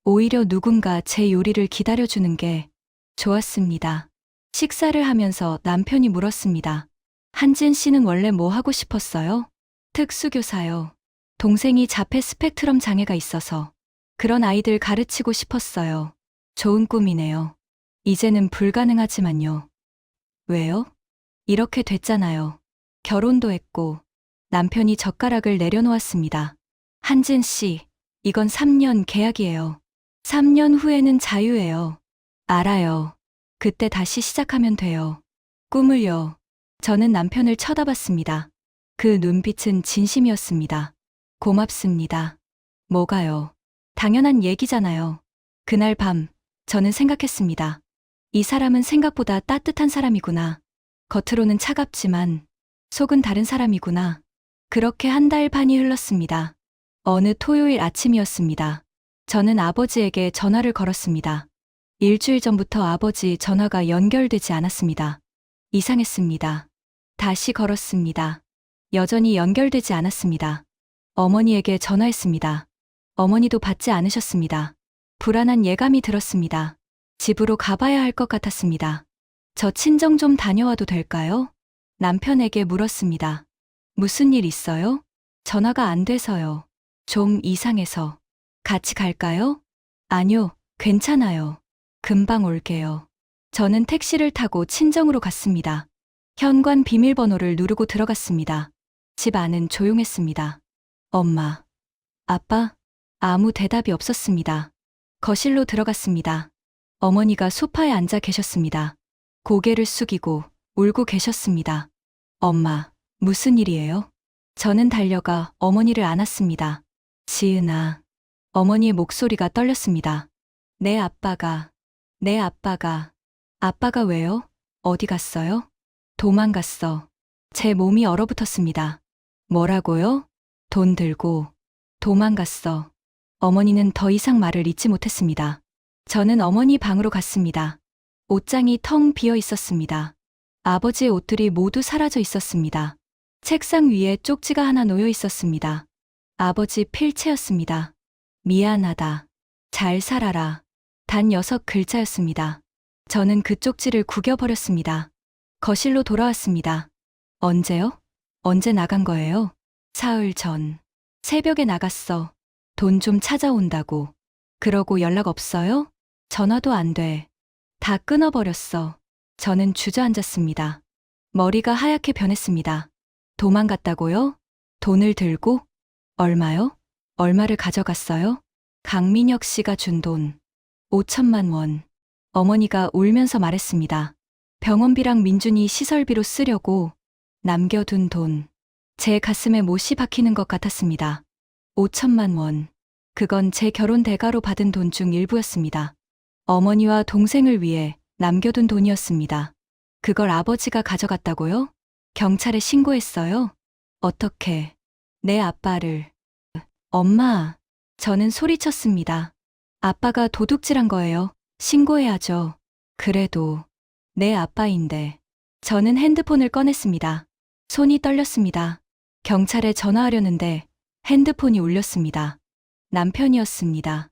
오히려 누군가 제 요리를 기다려주는 게 좋았습니다. 식사를 하면서 남편이 물었습니다. 한지은 씨는 원래 뭐 하고 싶었어요? 특수교사요. 동생이 자폐 스펙트럼 장애가 있어서 그런 아이들 가르치고 싶었어요. 좋은 꿈이네요. 이제는 불가능하지만요. 왜요? 이렇게 됐잖아요. 결혼도 했고 남편이 젓가락을 내려놓았습니다. 한지은 씨, 이건 3년 계약이에요. 3년 후에는 자유예요. 알아요. 그때 다시 시작하면 돼요. 꿈을요. 저는 남편을 쳐다봤습니다. 그 눈빛은 진심이었습니다. 고맙습니다. 뭐가요? 당연한 얘기잖아요. 그날 밤, 저는 생각했습니다. 이 사람은 생각보다 따뜻한 사람이구나. 겉으로는 차갑지만 속은 다른 사람이구나. 그렇게 한 달 반이 흘렀습니다. 어느 토요일 아침이었습니다. 저는 아버지에게 전화를 걸었습니다. 일주일 전부터 아버지 전화가 연결되지 않았습니다. 이상했습니다. 다시 걸었습니다. 여전히 연결되지 않았습니다. 어머니에게 전화했습니다. 어머니도 받지 않으셨습니다. 불안한 예감이 들었습니다. 집으로 가봐야 할 것 같았습니다. 저 친정 좀 다녀와도 될까요? 남편에게 물었습니다. 무슨 일 있어요? 전화가 안 돼서요. 좀 이상해서. 같이 갈까요? 아니요, 괜찮아요. 금방 올게요. 저는 택시를 타고 친정으로 갔습니다. 현관 비밀번호를 누르고 들어갔습니다. 집 안은 조용했습니다. 엄마, 아빠, 아무 대답이 없었습니다. 거실로 들어갔습니다. 어머니가 소파에 앉아 계셨습니다. 고개를 숙이고 울고 계셨습니다. 엄마, 무슨 일이에요? 저는 달려가 어머니를 안았습니다. 지은아. 어머니의 목소리가 떨렸습니다. 내 아빠가. 아빠가 왜요? 어디 갔어요? 도망갔어. 제 몸이 얼어붙었습니다. 뭐라고요? 돈 들고. 도망갔어. 어머니는 더 이상 말을 잇지 못했습니다. 저는 어머니 방으로 갔습니다. 옷장이 텅 비어 있었습니다. 아버지의 옷들이 모두 사라져 있었습니다. 책상 위에 쪽지가 하나 놓여 있었습니다. 아버지 필체였습니다. 미안하다. 잘 살아라. 단 6글자였습니다. 저는 그 쪽지를 구겨버렸습니다. 거실로 돌아왔습니다. 언제요? 언제 나간 거예요? 사흘 전. 새벽에 나갔어. 돈 좀 찾아온다고. 그러고 연락 없어요? 전화도 안 돼. 다 끊어버렸어. 저는 주저앉았습니다. 머리가 하얗게 변했습니다. 도망갔다고요? 돈을 들고? 얼마요? 얼마를 가져갔어요? 강민혁 씨가 준 돈. 5천만 원. 어머니가 울면서 말했습니다. 병원비랑 민준이 시설비로 쓰려고 남겨둔 돈. 제 가슴에 못이 박히는 것 같았습니다. 5천만 원. 그건 제 결혼 대가로 받은 돈 중 일부였습니다. 어머니와 동생을 위해 남겨둔 돈이었습니다. 그걸 아버지가 가져갔다고요? 경찰에 신고했어요? 어떻게? 내 아빠를. 엄마, 저는 소리쳤습니다. 아빠가 도둑질한 거예요. 신고해야죠. 그래도 내 아빠인데. 저는 핸드폰을 꺼냈습니다. 손이 떨렸습니다. 경찰에 전화하려는데 핸드폰이 울렸습니다. 남편이었습니다.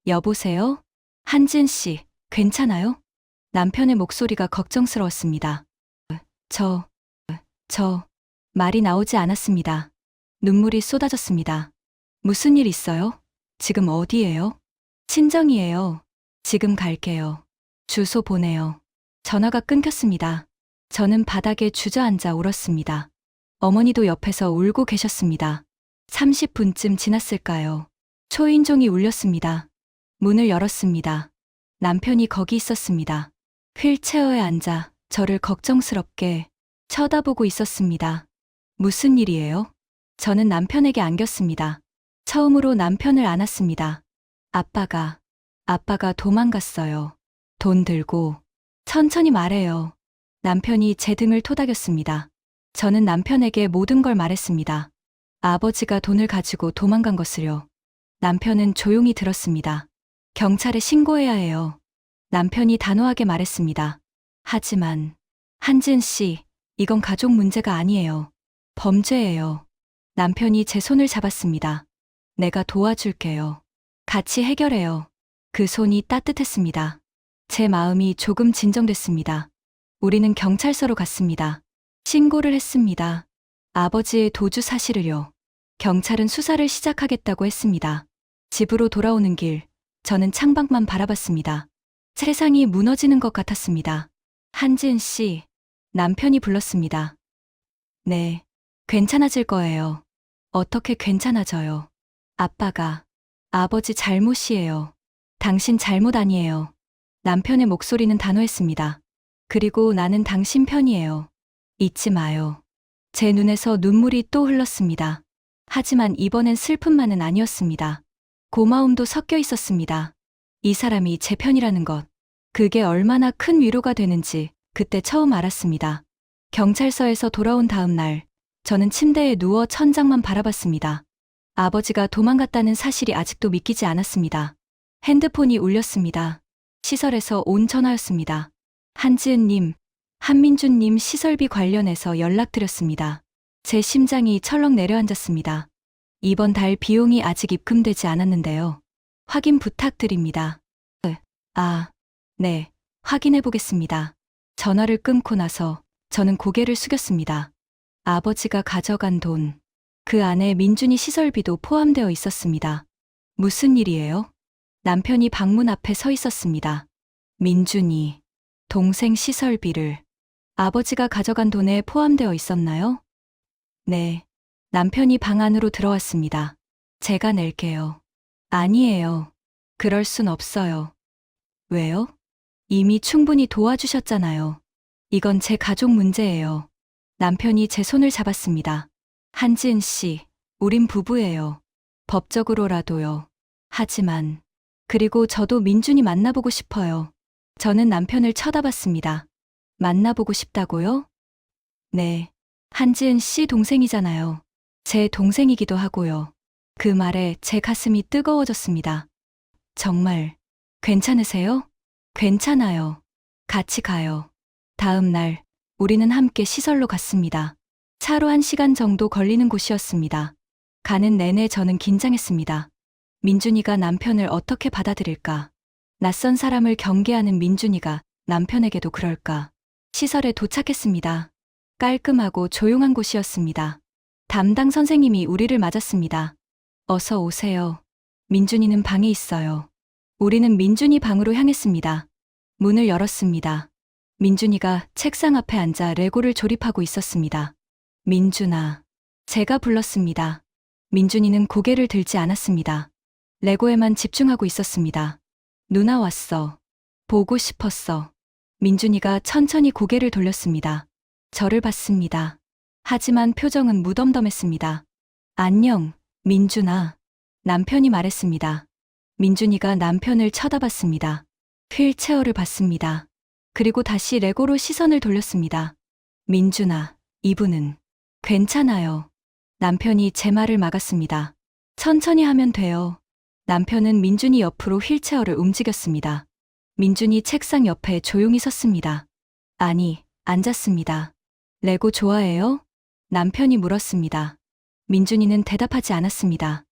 여보세요? 한지은 씨, 괜찮아요? 남편의 목소리가 걱정스러웠습니다. 저, 말이 나오지 않았습니다. 눈물이 쏟아졌습니다. 무슨 일 있어요? 지금 어디예요? 친정이에요. 지금 갈게요. 주소 보내요. 전화가 끊겼습니다. 저는 바닥에 주저앉아 울었습니다. 어머니도 옆에서 울고 계셨습니다. 30분쯤 지났을까요? 초인종이 울렸습니다. 문을 열었습니다. 남편이 거기 있었습니다. 휠체어에 앉아 저를 걱정스럽게 쳐다보고 있었습니다. 무슨 일이에요? 저는 남편에게 안겼습니다. 처음으로 남편을 안았습니다. 아빠가 도망갔어요. 돈 들고. 천천히 말해요. 남편이 제 등을 토닥였습니다. 저는 남편에게 모든 걸 말했습니다. 아버지가 돈을 가지고 도망간 것을요. 남편은 조용히 들었습니다. 경찰에 신고해야 해요. 남편이 단호하게 말했습니다. 하지만 한지은 씨, 이건 가족 문제가 아니에요. 범죄예요. 남편이 제 손을 잡았습니다. 내가 도와줄게요. 같이 해결해요. 그 손이 따뜻했습니다. 제 마음이 조금 진정됐습니다. 우리는 경찰서로 갔습니다. 신고를 했습니다. 아버지의 도주 사실을요. 경찰은 수사를 시작하겠다고 했습니다. 집으로 돌아오는 길, 저는 창밖만 바라봤습니다. 세상이 무너지는 것 같았습니다. 한지은 씨, 남편이 불렀습니다. 네, 괜찮아질 거예요. 어떻게 괜찮아져요? 아버지 잘못이에요. 당신 잘못 아니에요. 남편의 목소리는 단호했습니다. 그리고 나는 당신 편이에요. 잊지 마요. 제 눈에서 눈물이 또 흘렀습니다. 하지만 이번엔 슬픔만은 아니었습니다. 고마움도 섞여 있었습니다. 이 사람이 제 편이라는 것. 그게 얼마나 큰 위로가 되는지 그때 처음 알았습니다. 경찰서에서 돌아온 다음 날, 저는 침대에 누워 천장만 바라봤습니다. 아버지가 도망갔다는 사실이 아직도 믿기지 않았습니다. 핸드폰이 울렸습니다. 시설에서 온 전화였습니다. 한지은님, 한민준님 시설비 관련해서 연락드렸습니다. 제 심장이 철렁 내려앉았습니다. 이번 달 비용이 아직 입금되지 않았는데요. 확인 부탁드립니다. 네, 확인해 보겠습니다. 전화를 끊고 나서 저는 고개를 숙였습니다. 아버지가 가져간 돈, 그 안에 민준이 시설비도 포함되어 있었습니다. 무슨 일이에요? 남편이 방문 앞에 서 있었습니다. 민준이, 동생 시설비를 아버지가 가져간 돈에 포함되어 있었나요? 네, 남편이 방 안으로 들어왔습니다. 제가 낼게요. 아니에요. 그럴 순 없어요. 왜요? 이미 충분히 도와주셨잖아요. 이건 제 가족 문제예요. 남편이 제 손을 잡았습니다. 한지은 씨, 우린 부부예요. 법적으로라도요. 하지만, 그리고 저도 민준이 만나보고 싶어요. 저는 남편을 쳐다봤습니다. 만나보고 싶다고요? 네. 한지은 씨 동생이잖아요. 제 동생이기도 하고요. 그 말에 제 가슴이 뜨거워졌습니다. 정말, 괜찮으세요? 괜찮아요. 같이 가요. 다음 날, 우리는 함께 시설로 갔습니다. 차로 1시간 정도 걸리는 곳이었습니다. 가는 내내 저는 긴장했습니다. 민준이가 남편을 어떻게 받아들일까? 낯선 사람을 경계하는 민준이가 남편에게도 그럴까? 시설에 도착했습니다. 깔끔하고 조용한 곳이었습니다. 담당 선생님이 우리를 맞았습니다. 어서 오세요. 민준이는 방에 있어요. 우리는 민준이 방으로 향했습니다. 문을 열었습니다. 민준이가 책상 앞에 앉아 레고를 조립하고 있었습니다. 민준아. 제가 불렀습니다. 민준이는 고개를 들지 않았습니다. 레고에만 집중하고 있었습니다. 누나 왔어. 보고 싶었어. 민준이가 천천히 고개를 돌렸습니다. 저를 봤습니다. 하지만 표정은 무덤덤했습니다. 안녕, 민준아. 남편이 말했습니다. 민준이가 남편을 쳐다봤습니다. 휠체어를 봤습니다. 그리고 다시 레고로 시선을 돌렸습니다. 민준아, 이분은 괜찮아요. 남편이 제 말을 막았습니다. 천천히 하면 돼요. 남편은 민준이 옆으로 휠체어를 움직였습니다. 민준이 책상 옆에 조용히 섰습니다. 아니, 앉았습니다. 레고 좋아해요? 남편이 물었습니다. 민준이는 대답하지 않았습니다.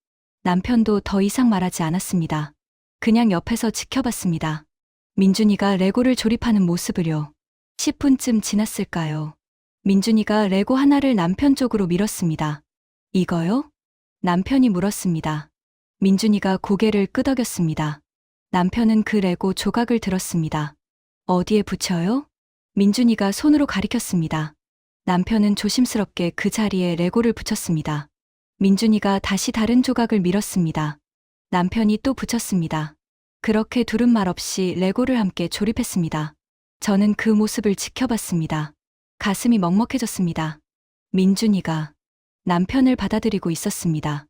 남편도 더 이상 말하지 않았습니다. 그냥 옆에서 지켜봤습니다. 민준이가 레고를 조립하는 모습을요. 10분쯤 지났을까요? 민준이가 레고 하나를 남편 쪽으로 밀었습니다. 이거요? 남편이 물었습니다. 민준이가 고개를 끄덕였습니다. 남편은 그 레고 조각을 들었습니다. 어디에 붙여요? 민준이가 손으로 가리켰습니다. 남편은 조심스럽게 그 자리에 레고를 붙였습니다. 민준이가 다시 다른 조각을 밀었습니다. 남편이 또 붙였습니다. 그렇게 둘은 말없이 레고를 함께 조립했습니다. 저는 그 모습을 지켜봤습니다. 가슴이 먹먹해졌습니다. 민준이가 남편을 받아들이고 있었습니다.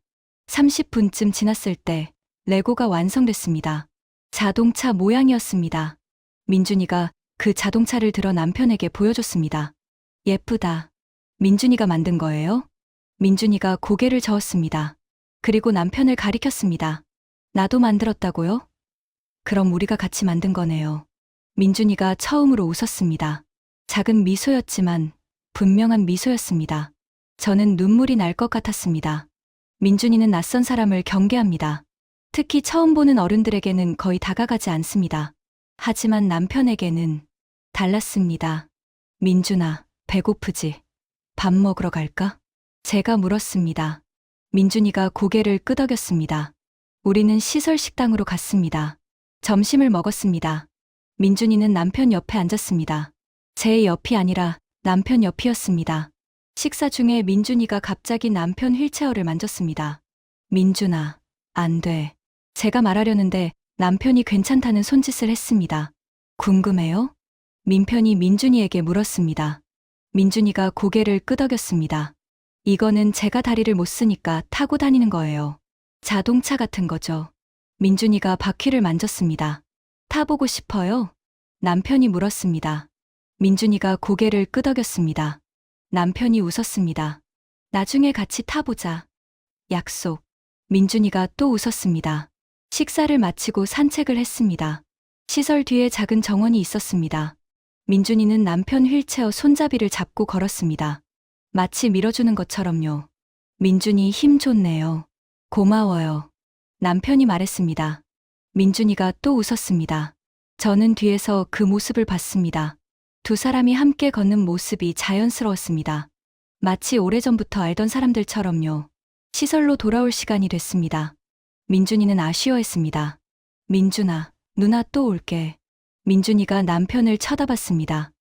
30분쯤 지났을 때 레고가 완성됐습니다. 자동차 모양이었습니다. 민준이가 그 자동차를 들어 남편에게 보여줬습니다. 예쁘다. 민준이가 만든 거예요? 민준이가 고개를 저었습니다. 그리고 남편을 가리켰습니다. 나도 만들었다고요? 그럼 우리가 같이 만든 거네요. 민준이가 처음으로 웃었습니다. 작은 미소였지만 분명한 미소였습니다. 저는 눈물이 날 것 같았습니다. 민준이는 낯선 사람을 경계합니다. 특히 처음 보는 어른들에게는 거의 다가가지 않습니다. 하지만 남편에게는 달랐습니다. 민준아, 배고프지? 밥 먹으러 갈까? 제가 물었습니다. 민준이가 고개를 끄덕였습니다. 우리는 시설 식당으로 갔습니다. 점심을 먹었습니다. 민준이는 남편 옆에 앉았습니다. 제 옆이 아니라 남편 옆이었습니다. 식사 중에 민준이가 갑자기 남편 휠체어를 만졌습니다. 민준아, 안 돼. 제가 말하려는데 남편이 괜찮다는 손짓을 했습니다. 궁금해요? 민편이 민준이에게 물었습니다. 민준이가 고개를 끄덕였습니다. 이거는 제가 다리를 못 쓰니까 타고 다니는 거예요. 자동차 같은 거죠. 민준이가 바퀴를 만졌습니다. 타보고 싶어요? 남편이 물었습니다. 민준이가 고개를 끄덕였습니다. 남편이 웃었습니다. 나중에 같이 타보자. 약속. 민준이가 또 웃었습니다. 식사를 마치고 산책을 했습니다. 시설 뒤에 작은 정원이 있었습니다. 민준이는 남편 휠체어 손잡이를 잡고 걸었습니다. 마치 밀어주는 것처럼요. 민준이 힘 좋네요. 고마워요. 남편이 말했습니다. 민준이가 또 웃었습니다. 저는 뒤에서 그 모습을 봤습니다. 두 사람이 함께 걷는 모습이 자연스러웠습니다. 마치 오래전부터 알던 사람들처럼요. 시설로 돌아올 시간이 됐습니다. 민준이는 아쉬워했습니다. 민준아, 누나 또 올게. 민준이가 남편을 쳐다봤습니다.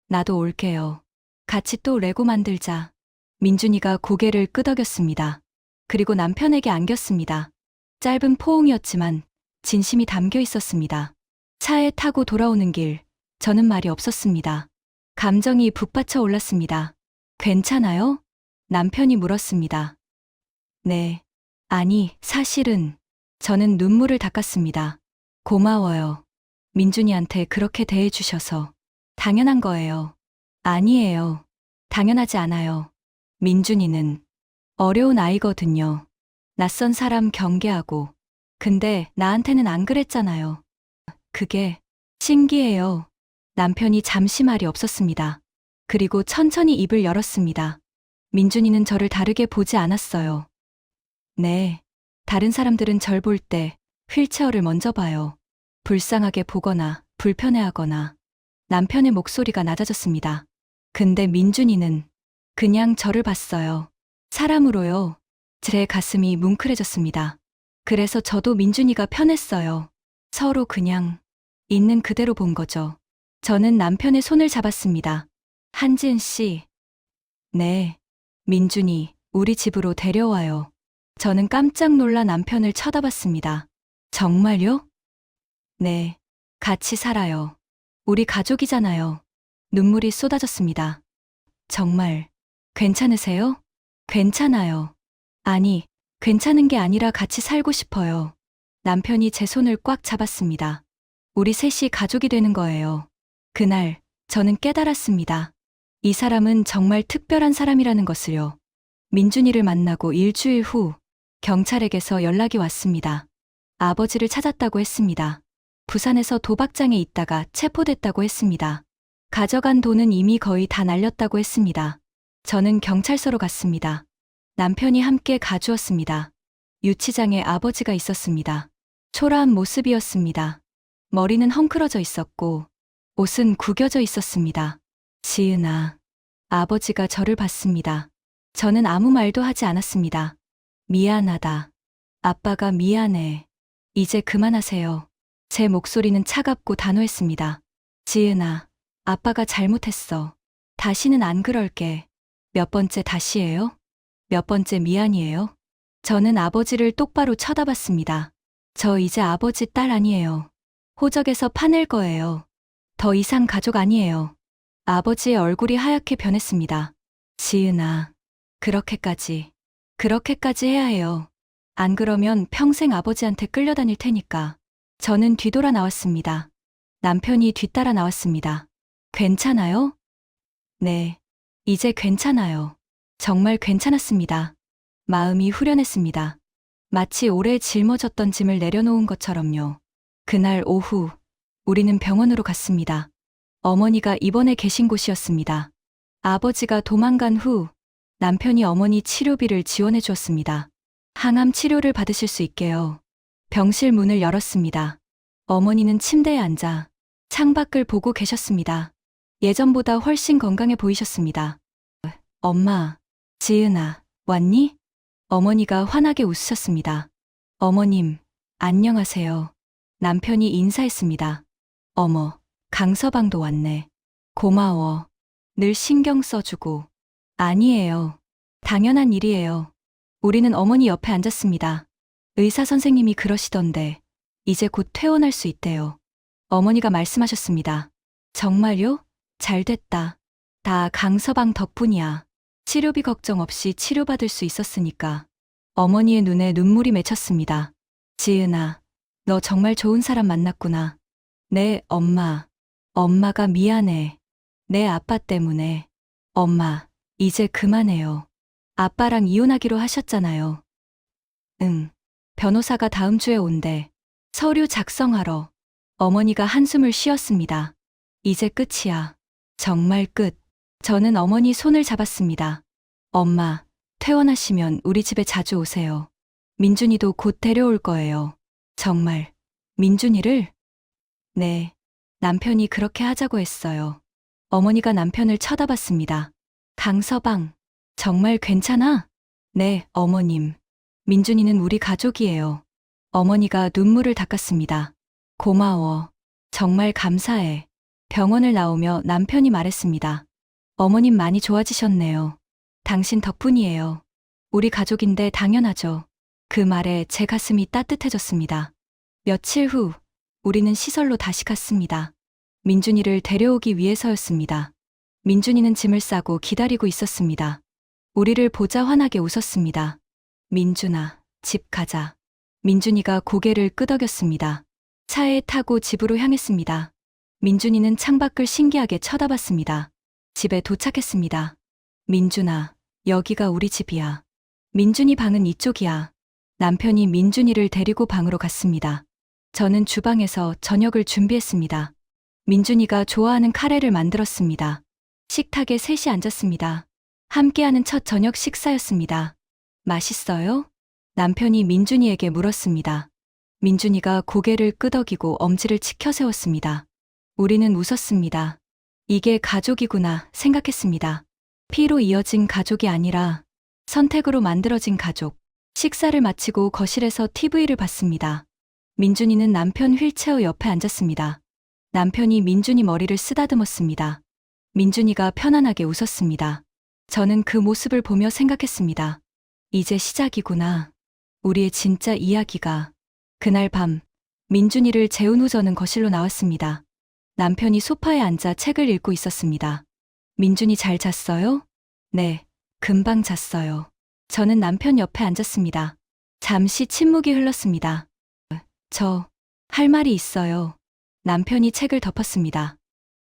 나도 올게요. 같이 또 레고 만들자. 민준이가 고개를 끄덕였습니다. 그리고 남편에게 안겼습니다. 짧은 포옹이었지만 진심이 담겨 있었습니다. 차에 타고 돌아오는 길, 저는 말이 없었습니다. 감정이 북받쳐 올랐습니다. 괜찮아요? 남편이 물었습니다. 네. 아니, 사실은 저는 눈물을 닦았습니다. 고마워요. 민준이한테 그렇게 대해주셔서. 당연한 거예요. 아니에요. 당연하지 않아요. 민준이는 어려운 아이거든요. 낯선 사람 경계하고. 근데 나한테는 안 그랬잖아요. 그게 신기해요. 남편이 잠시 말이 없었습니다. 그리고 천천히 입을 열었습니다. 민준이는 저를 다르게 보지 않았어요. 네. 다른 사람들은 절 볼 때 휠체어를 먼저 봐요. 불쌍하게 보거나 불편해하거나. 남편의 목소리가 낮아졌습니다. 근데 민준이는 그냥 저를 봤어요. 사람으로요. 제 가슴이 뭉클해졌습니다. 그래서 저도 민준이가 편했어요. 서로 그냥 있는 그대로 본 거죠. 저는 남편의 손을 잡았습니다. 한지은 씨. 네. 민준이 우리 집으로 데려와요. 저는 깜짝 놀라 남편을 쳐다봤습니다. 정말요? 네. 같이 살아요. 우리 가족이잖아요. 눈물이 쏟아졌습니다. 정말 괜찮으세요? 괜찮아요. 아니, 괜찮은 게 아니라 같이 살고 싶어요. 남편이 제 손을 꽉 잡았습니다. 우리 셋이 가족이 되는 거예요. 그날 저는 깨달았습니다. 이 사람은 정말 특별한 사람이라는 것을요. 민준이를 만나고 일주일 후 경찰에게서 연락이 왔습니다. 아버지를 찾았다고 했습니다. 부산에서 도박장에 있다가 체포됐다고 했습니다. 가져간 돈은 이미 거의 다 날렸다고 했습니다. 저는 경찰서로 갔습니다. 남편이 함께 가주었습니다. 유치장에 아버지가 있었습니다. 초라한 모습이었습니다. 머리는 헝클어져 있었고 옷은 구겨져 있었습니다. 지은아, 아버지가 저를 봤습니다. 저는 아무 말도 하지 않았습니다. 미안하다. 아빠가 미안해. 이제 그만하세요. 제 목소리는 차갑고 단호했습니다. 지은아, 아빠가 잘못했어. 다시는 안 그럴게. 몇 번째 다시예요? 몇 번째 미안이에요? 저는 아버지를 똑바로 쳐다봤습니다. 저 이제 아버지 딸 아니에요. 호적에서 파낼 거예요. 더 이상 가족 아니에요. 아버지의 얼굴이 하얗게 변했습니다. 지은아, 그렇게까지 해야 해요. 안 그러면 평생 아버지한테 끌려다닐 테니까. 저는 뒤돌아 나왔습니다. 남편이 뒤따라 나왔습니다. 괜찮아요? 네, 이제 괜찮아요. 정말 괜찮았습니다. 마음이 후련했습니다. 마치 오래 짊어졌던 짐을 내려놓은 것처럼요. 그날 오후, 우리는 병원으로 갔습니다. 어머니가 입원해 계신 곳이었습니다. 아버지가 도망간 후 남편이 어머니 치료비를 지원해 주었습니다. 항암 치료를 받으실 수 있게요. 병실 문을 열었습니다. 어머니는 침대에 앉아 창밖을 보고 계셨습니다. 예전보다 훨씬 건강해 보이셨습니다. 엄마, 지은아, 왔니? 어머니가 환하게 웃으셨습니다. 어머님, 안녕하세요. 남편이 인사했습니다. 어머, 강서방도 왔네. 고마워. 늘 신경 써주고. 아니에요. 당연한 일이에요. 우리는 어머니 옆에 앉았습니다. 의사 선생님이 그러시던데 이제 곧 퇴원할 수 있대요. 어머니가 말씀하셨습니다. 정말요? 잘 됐다. 다 강서방 덕분이야. 치료비 걱정 없이 치료받을 수 있었으니까. 어머니의 눈에 눈물이 맺혔습니다. 지은아, 너 정말 좋은 사람 만났구나. 네, 엄마. 엄마가 미안해. 내 아빠 때문에. 엄마, 이제 그만해요. 아빠랑 이혼하기로 하셨잖아요. 응. 변호사가 다음 주에 온대. 서류 작성하러. 어머니가 한숨을 쉬었습니다. 이제 끝이야. 정말 끝. 저는 어머니 손을 잡았습니다. 엄마, 퇴원하시면 우리 집에 자주 오세요. 민준이도 곧 데려올 거예요. 정말. 민준이를? 네. 남편이 그렇게 하자고 했어요. 어머니가 남편을 쳐다봤습니다. 강서방, 정말 괜찮아? 네, 어머님. 민준이는 우리 가족이에요. 어머니가 눈물을 닦았습니다. 고마워. 정말 감사해. 병원을 나오며 남편이 말했습니다. 어머님 많이 좋아지셨네요. 당신 덕분이에요. 우리 가족인데 당연하죠. 그 말에 제 가슴이 따뜻해졌습니다. 며칠 후, 우리는 시설로 다시 갔습니다. 민준이를 데려오기 위해서였습니다. 민준이는 짐을 싸고 기다리고 있었습니다. 우리를 보자 환하게 웃었습니다. 민준아, 집 가자. 민준이가 고개를 끄덕였습니다. 차에 타고 집으로 향했습니다. 민준이는 창밖을 신기하게 쳐다봤습니다. 집에 도착했습니다. 민준아, 여기가 우리 집이야. 민준이 방은 이쪽이야. 남편이 민준이를 데리고 방으로 갔습니다. 저는 주방에서 저녁을 준비했습니다. 민준이가 좋아하는 카레를 만들었습니다. 식탁에 셋이 앉았습니다. 함께하는 첫 저녁 식사였습니다. 맛있어요? 남편이 민준이에게 물었습니다. 민준이가 고개를 끄덕이고 엄지를 치켜 세웠습니다. 우리는 웃었습니다. 이게 가족이구나 생각했습니다. 피로 이어진 가족이 아니라 선택으로 만들어진 가족. 식사를 마치고 거실에서 TV를 봤습니다. 민준이는 남편 휠체어 옆에 앉았습니다. 남편이 민준이 머리를 쓰다듬었습니다. 민준이가 편안하게 웃었습니다. 저는 그 모습을 보며 생각했습니다. 이제 시작이구나. 우리의 진짜 이야기가. 그날 밤, 민준이를 재운 후 저는 거실로 나왔습니다. 남편이 소파에 앉아 책을 읽고 있었습니다. 민준이 잘 잤어요? 네, 금방 잤어요. 저는 남편 옆에 앉았습니다. 잠시 침묵이 흘렀습니다. 할 말이 있어요. 남편이 책을 덮었습니다.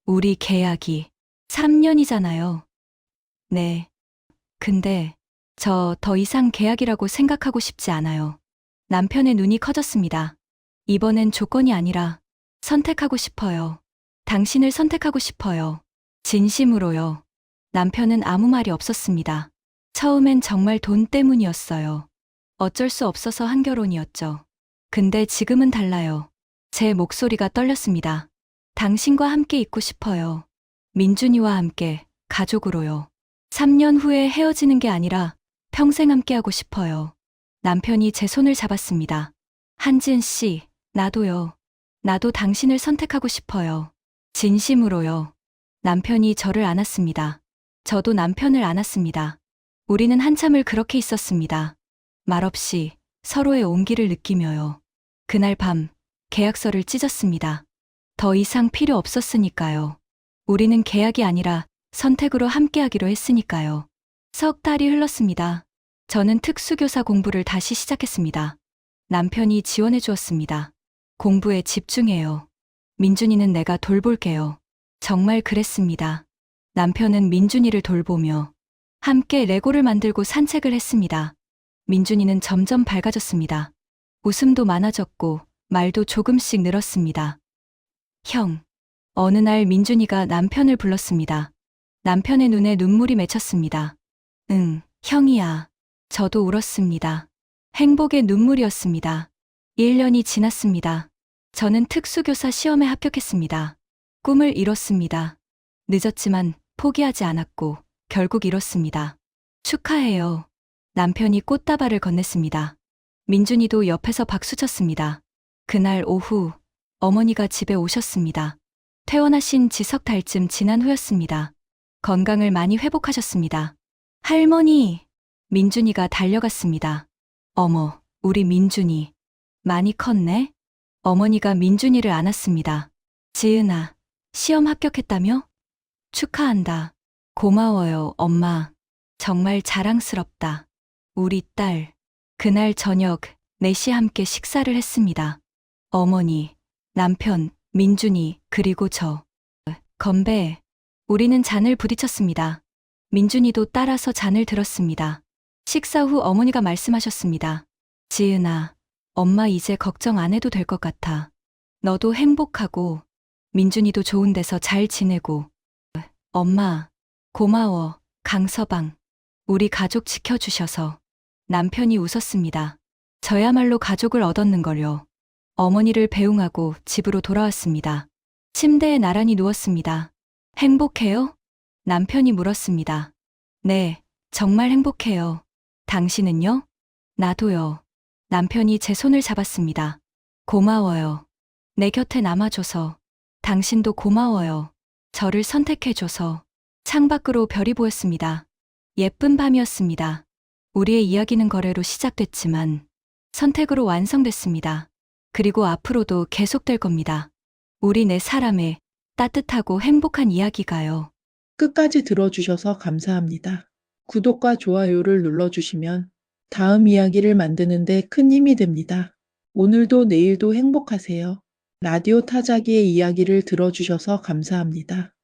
우리 계약이 3년이잖아요. 네. 근데 저 더 이상 계약이라고 생각하고 싶지 않아요. 남편의 눈이 커졌습니다. 이번엔 조건이 아니라 선택하고 싶어요. 당신을 선택하고 싶어요. 진심으로요. 남편은 아무 말이 없었습니다. 처음엔 정말 돈 때문이었어요. 어쩔 수 없어서 한 결혼이었죠. 근데 지금은 달라요. 제 목소리가 떨렸습니다. 당신과 함께 있고 싶어요. 민준이와 함께, 가족으로요. 3년 후에 헤어지는 게 아니라 평생 함께하고 싶어요. 남편이 제 손을 잡았습니다. 한지은 씨, 나도요. 나도 당신을 선택하고 싶어요. 진심으로요. 남편이 저를 안았습니다. 저도 남편을 안았습니다. 우리는 한참을 그렇게 있었습니다. 말없이 서로의 온기를 느끼며요. 그날 밤 계약서를 찢었습니다. 더 이상 필요 없었으니까요. 우리는 계약이 아니라 선택으로 함께하기로 했으니까요. 석 달이 흘렀습니다. 저는 특수교사 공부를 다시 시작했습니다. 남편이 지원해 주었습니다. 공부에 집중해요. 민준이는 내가 돌볼게요. 정말 그랬습니다. 남편은 민준이를 돌보며 함께 레고를 만들고 산책을 했습니다. 민준이는 점점 밝아졌습니다. 웃음도 많아졌고 말도 조금씩 늘었습니다. 형. 어느 날 민준이가 남편을 불렀습니다. 남편의 눈에 눈물이 맺혔습니다. 응, 형이야. 저도 울었습니다. 행복의 눈물이었습니다. 1년이 지났습니다. 저는 특수교사 시험에 합격했습니다. 꿈을 이뤘습니다. 늦었지만 포기하지 않았고 결국 이뤘습니다. 축하해요. 남편이 꽃다발을 건넸습니다. 민준이도 옆에서 박수쳤습니다. 그날 오후 어머니가 집에 오셨습니다. 퇴원하신 지 석 달쯤 지난 후였습니다. 건강을 많이 회복하셨습니다. 할머니! 민준이가 달려갔습니다. 어머, 우리 민준이. 많이 컸네? 어머니가 민준이를 안았습니다. 지은아, 시험 합격했다며? 축하한다. 고마워요, 엄마. 정말 자랑스럽다. 우리 딸. 그날 저녁 4시 함께 식사를 했습니다. 어머니, 남편, 민준이, 그리고 저. 건배. 우리는 잔을 부딪혔습니다. 민준이도 따라서 잔을 들었습니다. 식사 후 어머니가 말씀하셨습니다. 지은아, 엄마 이제 걱정 안 해도 될 것 같아. 너도 행복하고, 민준이도 좋은 데서 잘 지내고. 엄마, 고마워, 강서방. 우리 가족 지켜주셔서. 남편이 웃었습니다. 저야말로 가족을 얻었는걸요. 어머니를 배웅하고 집으로 돌아왔습니다. 침대에 나란히 누웠습니다. 행복해요? 남편이 물었습니다. 네, 정말 행복해요. 당신은요? 나도요. 남편이 제 손을 잡았습니다. 고마워요. 내 곁에 남아줘서. 당신도 고마워요. 저를 선택해줘서. 창밖으로 별이 보였습니다. 예쁜 밤이었습니다. 우리의 이야기는 거래로 시작됐지만 선택으로 완성됐습니다. 그리고 앞으로도 계속될 겁니다. 우리 네 사람의 따뜻하고 행복한 이야기가요. 끝까지 들어주셔서 감사합니다. 구독과 좋아요를 눌러주시면 다음 이야기를 만드는데 큰 힘이 됩니다. 오늘도 내일도 행복하세요. 라디오 타자기의 이야기를 들어주셔서 감사합니다.